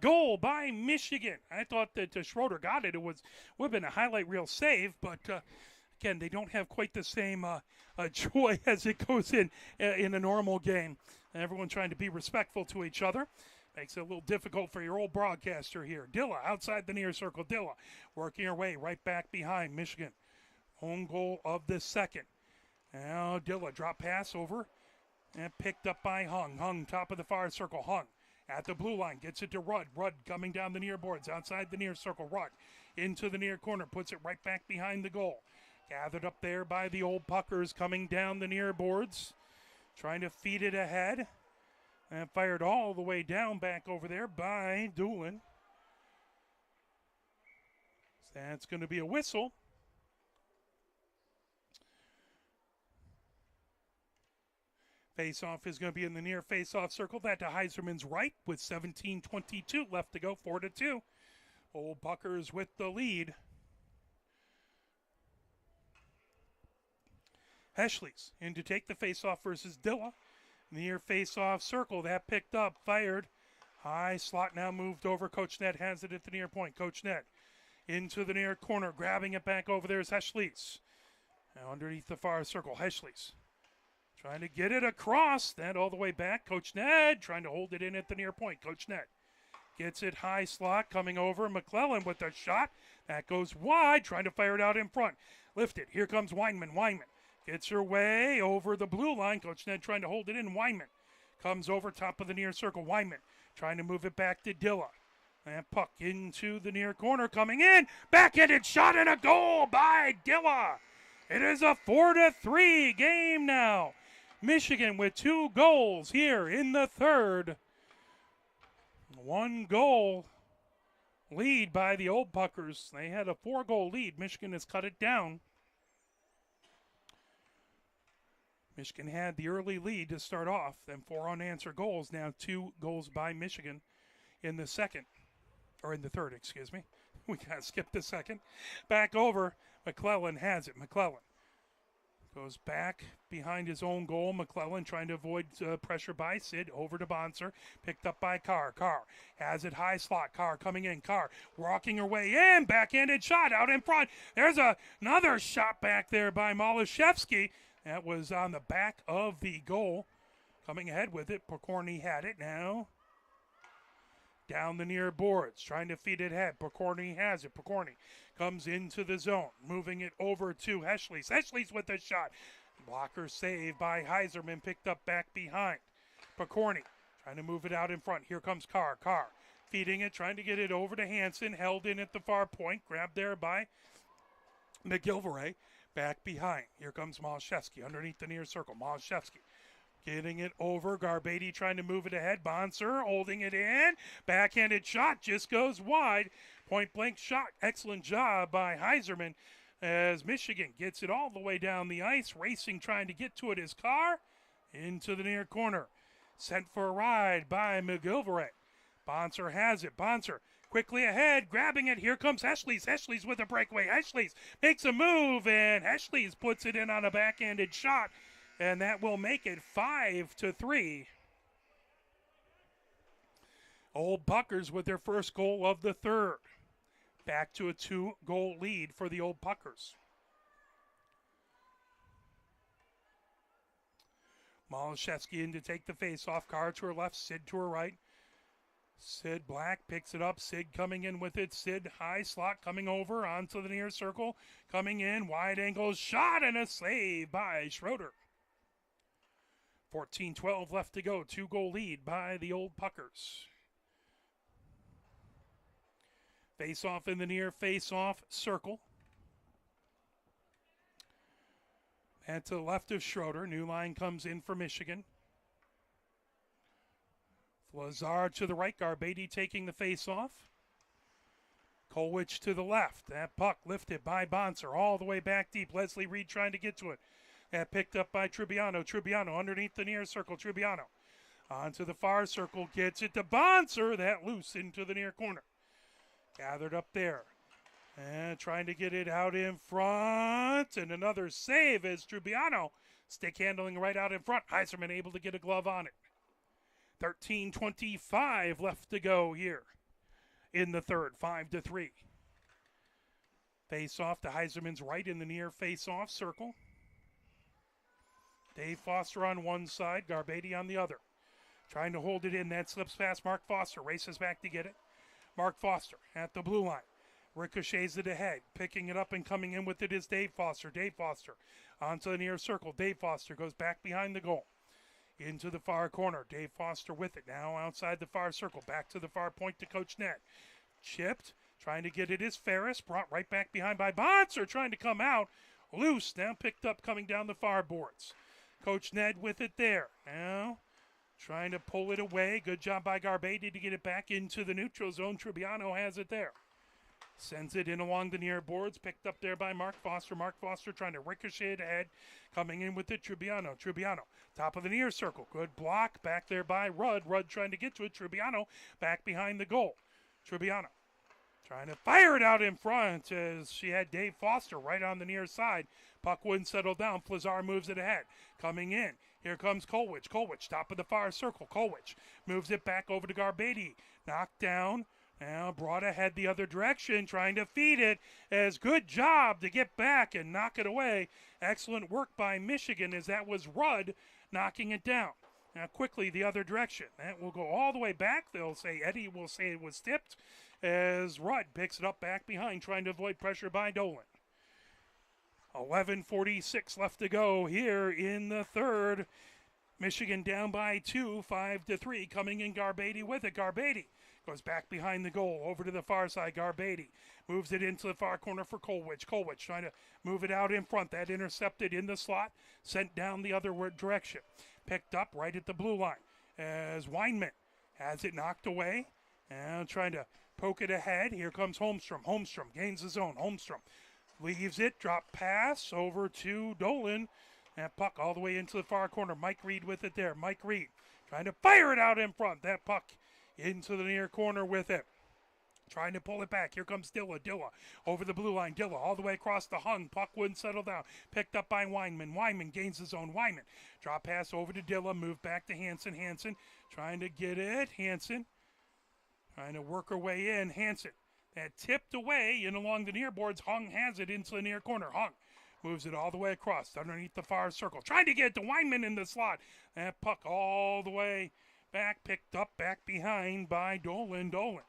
Goal by Michigan. I thought that Schroeder got it. It would have been a highlight reel save, but again, they don't have quite the same joy as it goes in a normal game. Everyone trying to be respectful to each other. Makes it a little difficult for your old broadcaster here. Dilla outside the near circle. Dilla working her way right back behind Michigan. Home goal of the second. Now Dilla drop pass over and picked up by Hung. Hung top of the far circle. Hung at the blue line gets it to Rudd. Rudd coming down the near boards outside the near circle. Rudd into the near corner, puts it right back behind the goal. Gathered up there by the old Puckers coming down the near boards, trying to feed it ahead, and fired all the way down back over there by Doolin. So that's going to be a whistle. Face-off is going to be in the near face-off circle. That to Heiserman's right with 17:22 left to go, 4-2. Old Puckers with the lead. Heschles in to take the face-off versus Dilla. Near face-off circle, that picked up, fired. High slot now moved over. Coach Ned has it at the near point. Coach Ned into the near corner, grabbing it back over there is Heschles. Now underneath the far circle, Heschles trying to get it across. That all the way back. Coach Ned trying to hold it in at the near point. Coach Ned gets it high slot, coming over. McClellan with a shot. That goes wide, trying to fire it out in front. Lifted. Here comes Weinman. Weinman gets her way over the blue line. Coach Ned trying to hold it in. Weinman comes over top of the near circle. Weinman trying to move it back to Dilla. And puck into the near corner, coming in. Backhanded shot and a goal by Dilla. It is a 4-3 game now. Michigan with 2 goals here in the third. 1 goal lead by the Old Puckers. They had a 4-goal lead. Michigan has cut it down. Michigan had the early lead to start off, then 4 unanswered goals. Now 2 goals by Michigan in the second, or in the third, excuse me. We got to skip the second. Back over. McClellan has it. McClellan goes back behind his own goal. McClellan trying to avoid pressure by Sid. Over to Bonser. Picked up by Carr. Carr has it high slot. Carr coming in. Carr walking her way in. Backhanded shot out in front. There's another shot back there by Malashevsky. That was on the back of the goal. Coming ahead with it. Pokorny had it now. Down the near boards, trying to feed it ahead. Pokorny has it. Pokorny comes into the zone, moving it over to Heschles. Heschles with the shot. Blocker saved by Heiserman, picked up back behind. Pokorny trying to move it out in front. Here comes Carr. Carr feeding it, trying to get it over to Hansen. Held in at the far point. Grabbed there by McGilvray. Back behind. Here comes Malashevsky underneath the near circle. Malashevsky getting it over. Garbady trying to move it ahead. Bonser holding it in. Backhanded shot just goes wide. Point blank shot. Excellent job by Heiserman as Michigan gets it all the way down the ice. Racing, trying to get to it is Carr. Into the near corner. Sent for a ride by McGilvray. Bonser has it. Bonser quickly ahead, grabbing it. Here comes Heschles. Heschles with a breakaway. Heschles makes a move, and Heschles puts it in on a backhanded shot. And that will make it 5-3. Old Puckers with their first goal of the third. Back to a 2-goal lead for the Old Puckers. Malashevsky in to take the face-off. Carr to her left, Sid to her right. Sid Black picks it up. Sid coming in with it. Sid high slot coming over onto the near circle. Coming in, wide angle shot and a save by Schroeder. 14-12 left to go. 2-goal lead by the Old Puckers. Face-off in the near face-off circle. And to the left of Schroeder. New line comes in for Michigan. Lazar to the right. Garbady taking the face-off. Kolwich to the left. That puck lifted by Bonser all the way back deep. Leslie Reed trying to get to it. That picked up by Tribbiano. Tribbiano underneath the near circle. Tribbiano onto the far circle. Gets it to Bonser. That loose into the near corner. Gathered up there. And trying to get it out in front. And another save as Tribbiano stick handling right out in front. Heiserman able to get a glove on it. 13:25 left to go here in the third. 5-3. Face off to Heiserman's right in the near face-off circle. Dave Foster on one side, Garbady on the other. Trying to hold it in. That slips past Mark Foster. Races back to get it. Mark Foster at the blue line. Ricochets it ahead. Picking it up and coming in with it is Dave Foster. Dave Foster onto the near circle. Dave Foster goes back behind the goal. Into the far corner. Dave Foster with it. Now outside the far circle. Back to the far point to Coach Ned. Chipped. Trying to get it is Ferris. Brought right back behind by Bonser. Trying to come out. Loose. Now picked up coming down the far boards. Coach Ned with it there. Now trying to pull it away. Good job by Garbady to get it back into the neutral zone. Tribbiano has it there. Sends it in along the near boards. Picked up there by Mark Foster. Mark Foster trying to ricochet it ahead. Coming in with it, Tribbiano. Tribbiano, top of the near circle. Good block back there by Rudd. Rudd trying to get to it. Tribbiano back behind the goal. Tribbiano Trying to fire it out in front as she had Dave Foster right on the near side. Puck wouldn't settle down. Flazar moves it ahead. Coming in. Here comes Kolwich. Kolwich, top of the far circle. Kolwich moves it back over to Garbady. Knocked down. Now brought ahead the other direction, trying to feed it. As good job to get back and knock it away. Excellent work by Michigan as that was Rudd knocking it down. Now quickly the other direction. That will go all the way back. They'll say Eddie will say it was tipped as Rudd picks it up back behind, trying to avoid pressure by Dolan. 11:46 left to go here in the third. Michigan down by 2, 5-3. Coming in Garbady with it. Garbady goes back behind the goal, over to the far side. Garbady moves it into the far corner for Kolwich. Kolwich trying to move it out in front. That intercepted in the slot, sent down the other direction. Picked up right at the blue line as Weinman has it knocked away and trying to poke it ahead. Here comes Holmstrom. Holmstrom gains his own. Holmstrom leaves it. Drop pass over to Dolan. That puck all the way into the far corner. Mike Reed with it there. Mike Reed trying to fire it out in front. That puck into the near corner with it. Trying to pull it back. Here comes Dilla. Dilla over the blue line. Dilla all the way across the hung. Puck wouldn't settle down. Picked up by Weinman. Weinman gains his own. Weinman. Drop pass over to Dilla. Move back to Hansen. Hansen trying to get it. Hansen trying to work her way in. Hansen. That tipped away and along the near boards. Hung has it into the near corner. Hung moves it all the way across underneath the far circle. Trying to get to Weinman in the slot. That puck all the way back. Picked up back behind by Dolan. Dolan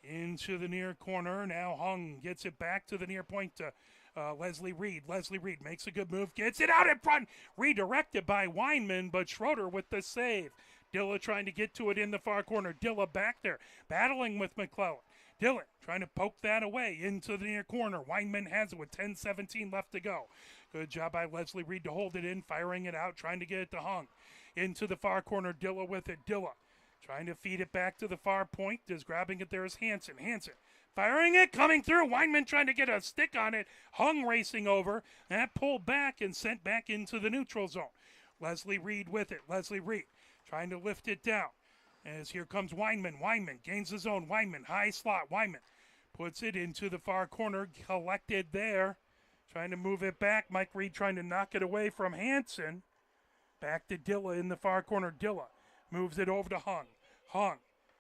into the near corner. Now Hung gets it back to the near point to Leslie Reed. Leslie Reed makes a good move. Gets it out in front. Redirected by Weinman, but Schroeder with the save. Dilla trying to get to it in the far corner. Dilla back there battling with McClellan. Dillon trying to poke that away into the near corner. Weinman has it with 10:17 left to go. Good job by Leslie Reed to hold it in, firing it out, trying to get it to Hung. Into the far corner, Dilla with it. Dilla trying to feed it back to the far point. Is grabbing it there is Hansen. Hansen firing it, coming through. Weinman trying to get a stick on it. Hung racing over. That pulled back and sent back into the neutral zone. Leslie Reed with it. Leslie Reed trying to lift it down. As here comes Weinman. Weinman gains his own. Weinman, high slot. Weinman puts it into the far corner. Collected there. Trying to move it back. Mike Reed trying to knock it away from Hansen. Back to Dilla in the far corner. Dilla moves it over to Hung. Hung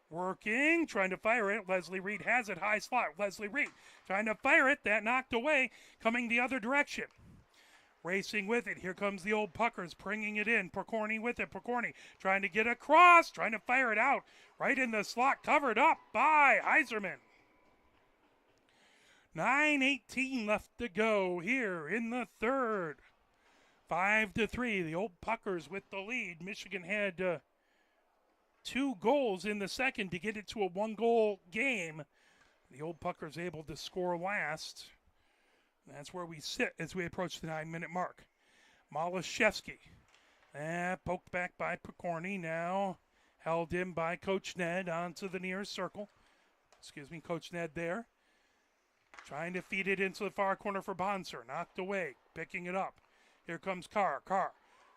working. Trying to fire it. Leslie Reed has it. High slot. Leslie Reed trying to fire it. That knocked away. Coming the other direction. Racing with it. Here comes the old Puckers bringing it in. Pokorny with it. Pokorny trying to get across. Trying to fire it out. Right in the slot. Covered up by Heiserman. 9:18 left to go here in the third. 5-3. The old Puckers with the lead. Michigan had 2 goals in the second to get it to a 1-goal game. The old Puckers able to score last. That's where we sit as we approach the 9-minute mark. Malashevsky. Poked back by Pokorny. Now held in by Coach Ned onto the near circle. Coach Ned there. Trying to feed it into the far corner for Bonser. Knocked away. Picking it up. Here comes Carr. Carr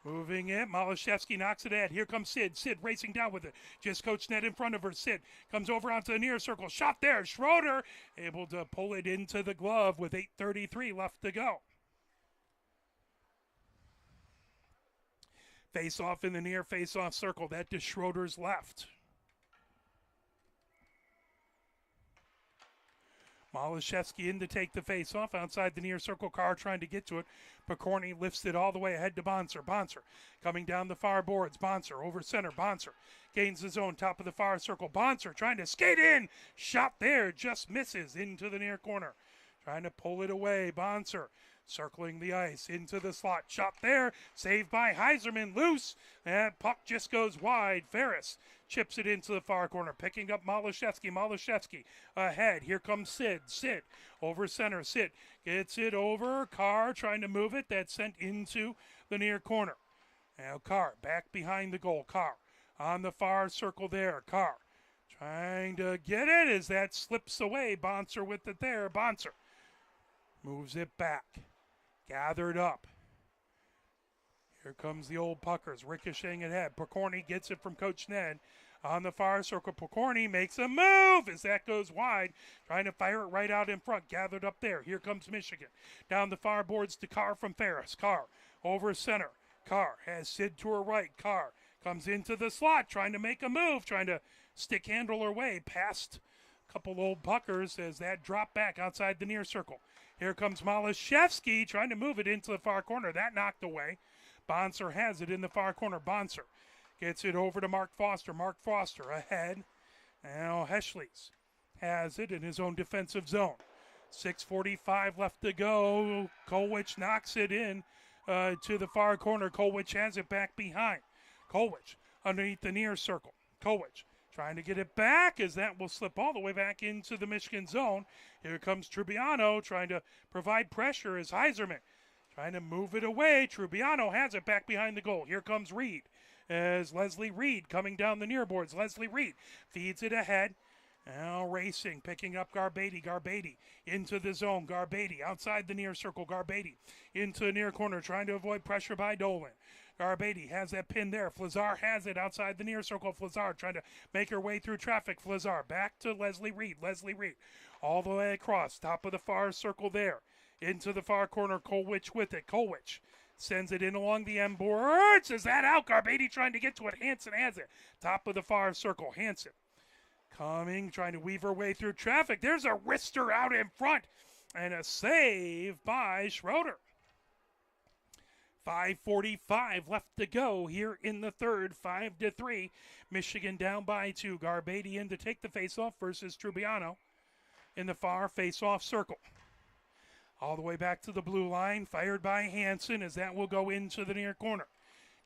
moving it. Malashevsky knocks it ahead. Here comes Sid. Sid racing down with it. Just Coach Ned in front of her. Sid comes over onto the near circle. Shot there. Schroeder able to pull it into the glove with 8:33 left to go. Face off in the near face off circle. That to Schroeder's left. Malashevsky in to take the face-off outside the near circle. Carr trying to get to it. Pokorny lifts it all the way ahead to Bonser. Bonser coming down the far boards. Bonser over center. Bonser gains his own top of the far circle. Bonser trying to skate in. Shot there. Just misses into the near corner. Trying to pull it away. Bonser circling the ice into the slot. Shot there. Saved by Heiserman. Loose. And puck just goes wide. Ferris chips it into the far corner. Picking up Malashevsky. Malashevsky ahead. Here comes Sid. Sid over center. Sid gets it over. Carr trying to move it. That's sent into the near corner. Now Carr back behind the goal. Carr on the far circle there. Carr trying to get it as that slips away. Bonser with it there. Bonser moves it back. Gathered up. Here comes the old Puckers ricocheting ahead. Pokorny gets it from Coach Ned On the far circle, Pokorny makes a move as that goes wide, trying to fire it right out in front. Gathered up there. Here comes Michigan. Down the far boards to Carr from Ferris. Carr over center. Carr has Sid to her right. Carr comes into the slot, trying to make a move, trying to stick handle her way past a couple old puckers as that drop back outside the near circle. Here comes Malashevsky trying to move it into the far corner. That knocked away. Bonser has it in the far corner. Bonser gets it over to Mark Foster. Mark Foster ahead. Now Heschles has it in his own defensive zone. 6:45 left to go. Kolwich knocks it in to the far corner. Kolwich has it back behind. Kolwich underneath the near circle. Kolwich trying to get it back as that will slip all the way back into the Michigan zone. Here comes Trubiano trying to provide pressure as Heiserman trying to move it away. Trubiano has it back behind the goal. Here comes Reed as Leslie Reed coming down the near boards. Leslie Reed feeds it ahead. Now racing, picking up Garbady. Garbady into the zone. Garbady outside the near circle. Garbady into the near corner, trying to avoid pressure by Dolan. Garbady has that pin there. Flazar has it outside the near circle. Flazar trying to make her way through traffic. Flazar back to Leslie Reed. Leslie Reed all the way across. Top of the far circle there. Into the far corner. Kolwich with it. Kolwich sends it in along the end boards. Is that out? Garbady trying to get to it. Hansen has it. Top of the far circle. Hansen coming, trying to weave her way through traffic. There's a wrister out in front. And a save by Schroeder. 5:45 left to go here in the third. 5-3. Michigan down by 2. Garbady in to take the faceoff versus Trubiano in the far faceoff circle. All the way back to the blue line. Fired by Hansen as that will go into the near corner.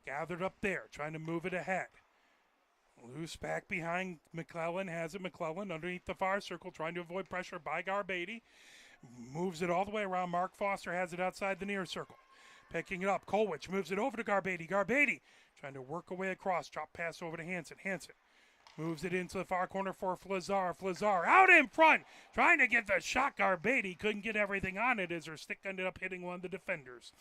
Gathered up there, trying to move it ahead. Loose back behind McClellan. Has it. McClellan underneath the far circle, trying to avoid pressure by Garbady. Moves it all the way around. Mark Foster has it outside the near circle. Picking it up. Kolwich moves it over to Garbady. Garbady trying to work away across. Drop pass over to Hansen. Hansen moves it into the far corner for Flazar. Flazar out in front. Trying to get the shot. Garbady couldn't get everything on it as her stick ended up hitting one of the defenders.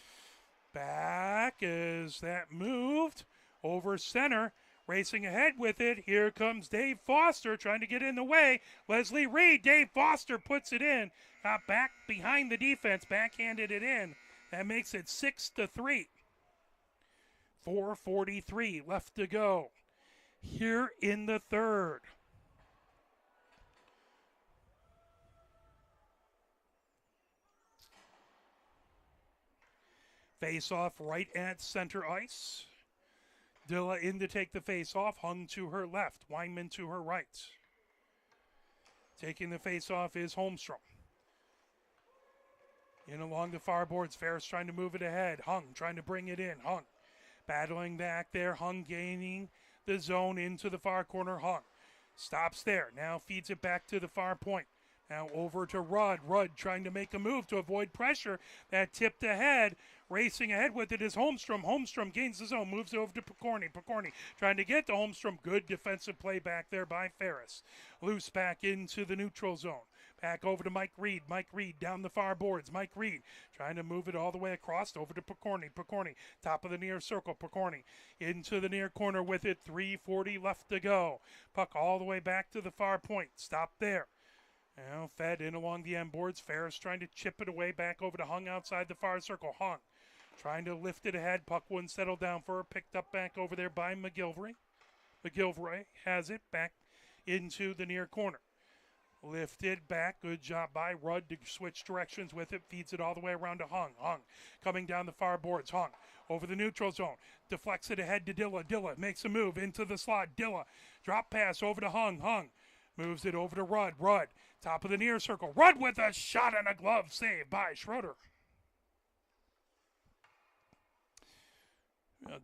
Back as that moved over center. Racing ahead with it. Here comes Dave Foster trying to get in the way. Leslie Reed. Dave Foster puts it in. Got back behind the defense. Backhanded it in. That makes it 6-3. 4:43 left to go here in the third. Face off right at center ice. Dilla in to take the face off. Hung to her left. Weinman to her right. Taking the face off is Holmstrom. In along the far boards. Ferris trying to move it ahead. Hung trying to bring it in. Hung battling back there. Hung gaining the zone into the far corner. Hung stops there. Now feeds it back to the far point. Now over to Rudd. Rudd trying to make a move to avoid pressure. That tipped ahead. Racing ahead with it is Holmstrom. Holmstrom gains the zone. Moves it over to Pokorny. Pokorny trying to get to Holmstrom. Good defensive play back there by Ferris. Loose back into the neutral zone. Back over to Mike Reed. Mike Reed down the far boards. Mike Reed trying to move it all the way across over to Pokorny. Pokorny top of the near circle. Pokorny into the near corner with it. 3:40 left to go. Puck all the way back to the far point. Stop there. Now fed in along the end boards. Ferris trying to chip it away back over to Hung outside the far circle. Hung trying to lift it ahead. Puck wouldn't settle down for her. Picked up back over there by McGilvray. McGilvray has it back into the near corner. Lifted back. Good job by Rudd to switch directions with it. Feeds it all the way around to Hung. Hung coming down the far boards. Hung over the neutral zone. Deflects it ahead to Dilla. Dilla makes a move into the slot. Dilla drop pass over to Hung. Hung moves it over to Rudd. Rudd top of the near circle. Rudd with a shot and a glove save by Schroeder.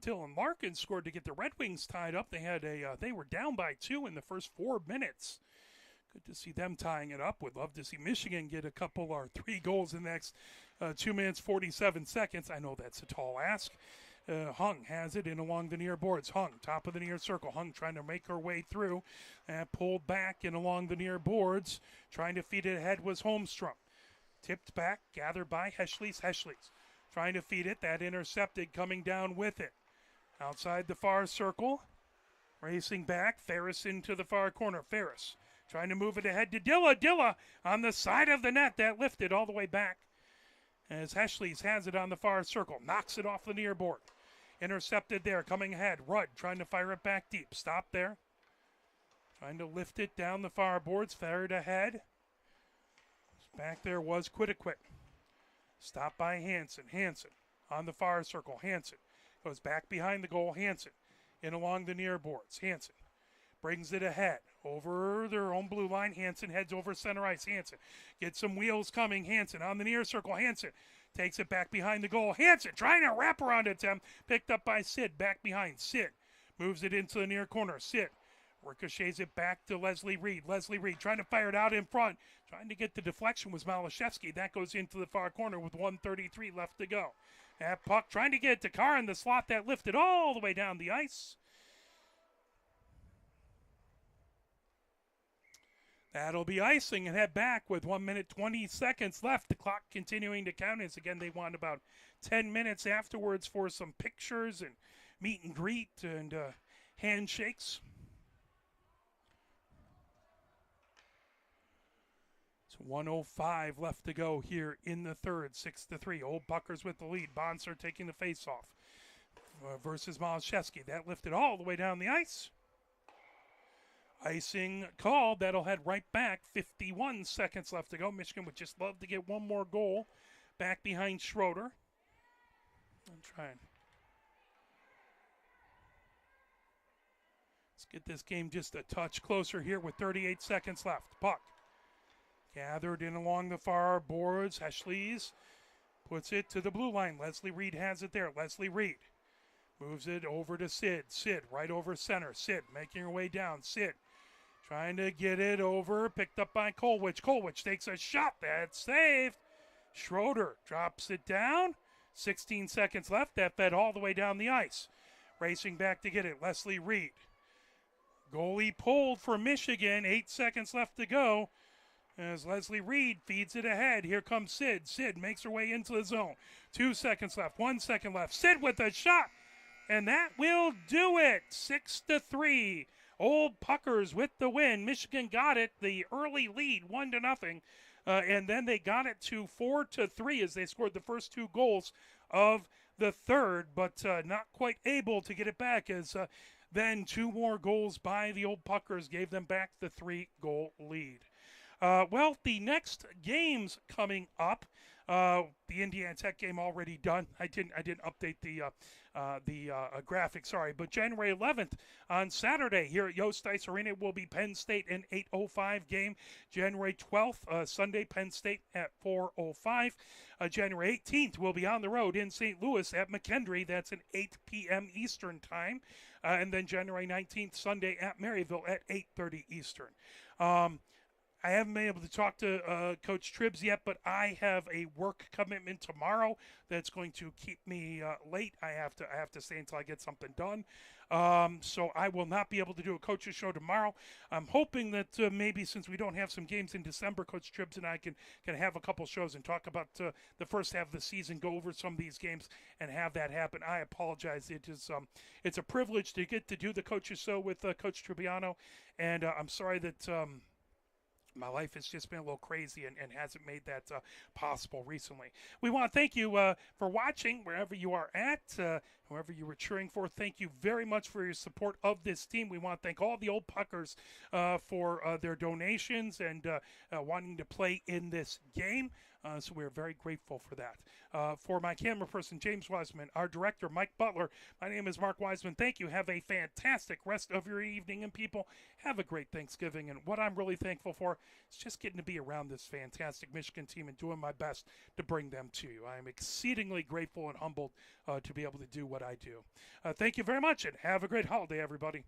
Dylan Larkin scored to get the Red Wings tied up. They were down by 2 in the first 4 minutes. Good to see them tying it up. Would love to see Michigan get a couple or 3 goals in the next 2 minutes, 47 seconds. I know that's a tall ask. Hung has it in along the near boards. Hung, top of the near circle. Hung trying to make her way through. Pulled back and along the near boards. Trying to feed it ahead was Holmstrom. Tipped back, gathered by Heschles. Heschles trying to feed it. That intercepted, coming down with it. Outside the far circle. Racing back, Ferris into the far corner. Ferris trying to move it ahead to Dilla. Dilla on the side of the net. That lifted all the way back as Heschles has it on the far circle. Knocks it off the near board. Intercepted there, coming ahead. Rudd trying to fire it back deep. Stop there. Trying to lift it down the far boards. Fired ahead. Back there was Quitaquit. Stopped by Hansen. Hansen on the far circle. Hansen goes back behind the goal. Hansen in along the near boards. Hansen brings it ahead over their own blue line. Hansen heads over center ice. Hansen gets some wheels coming. Hansen on the near circle. Hansen takes it back behind the goal. Hansen trying to wrap around attempt. Picked up by Sid. Back behind. Sid moves it into the near corner. Sid ricochets it back to Leslie Reed. Leslie Reed trying to fire it out in front. Trying to get the deflection was Malashevsky. That goes into the far corner with 1:33 left to go. That puck trying to get it to Carr in the slot. That lifted all the way down the ice. That'll be icing and head back with 1 minute 20 seconds left. The clock continuing to count as again they want about 10 minutes afterwards for some pictures and meet and greet and handshakes. So 1:05 left to go here in the third. 6-3. Old Puckers with the lead. Bonser taking the face-off versus Malashevsky. That lifted all the way down the ice. Icing called. That'll head right back. 51 seconds left to go. Michigan would just love to get one more goal back behind Schroeder. I'm trying. Let's get this game just a touch closer here with 38 seconds left. Puck gathered in along the far boards. Heschles puts it to the blue line. Leslie Reed has it there. Leslie Reed moves it over to Sid. Sid right over center. Sid making her way down. Sid trying to get it over. Picked up by Kolwich. Kolwich takes a shot. That's saved. Schroeder drops it down. 16 seconds left. That fed all the way down the ice. Racing back to get it. Leslie Reed. Goalie pulled for Michigan. 8 seconds left to go. As Leslie Reed feeds it ahead. Here comes Sid. Sid makes her way into the zone. 2 seconds left. 1 second left. Sid with a shot. And that will do it. 6-3. Old Puckers with the win. Michigan got it. The early lead, 1-0. And then they got it to 4-3 as they scored the first 2 goals of the third, but not quite able to get it back as then 2 more goals by the Old Puckers gave them back the 3-goal lead. Well, the next games coming up, the Indiana Tech game already done. I didn't update the graphic, sorry. But January 11th on Saturday here at Yost Ice Arena will be Penn State an 8:05 game. January 12th, Sunday, Penn State at 4:05. January 18th we'll be on the road in St. Louis at McKendree. That's at 8 p.m. Eastern time. And then January 19th, Sunday at Maryville at 8:30 Eastern. I haven't been able to talk to Coach Tribbs yet, but I have a work commitment tomorrow that's going to keep me late. I have to stay until I get something done. So I will not be able to do a coach's show tomorrow. I'm hoping that maybe since we don't have some games in December, Coach Tribbs and I can have a couple shows and talk about the first half of the season, go over some of these games, and have that happen. I apologize. It's a privilege to get to do the coach's show with Coach Tribbiano, and I'm sorry that my life has just been a little crazy and hasn't made that possible recently. We want to thank you for watching wherever you are at, whoever you were cheering for. Thank you very much for your support of this team. We want to thank all the Old Puckers for their donations and wanting to play in this game. So we're very grateful for that. For my camera person, James Wiseman, our director, Mike Butler, my name is Mark Wiseman. Thank you. Have a fantastic rest of your evening, and people, have a great Thanksgiving. And what I'm really thankful for is just getting to be around this fantastic Michigan team and doing my best to bring them to you. I am exceedingly grateful and humbled to be able to do what I do. Thank you very much, and have a great holiday, everybody.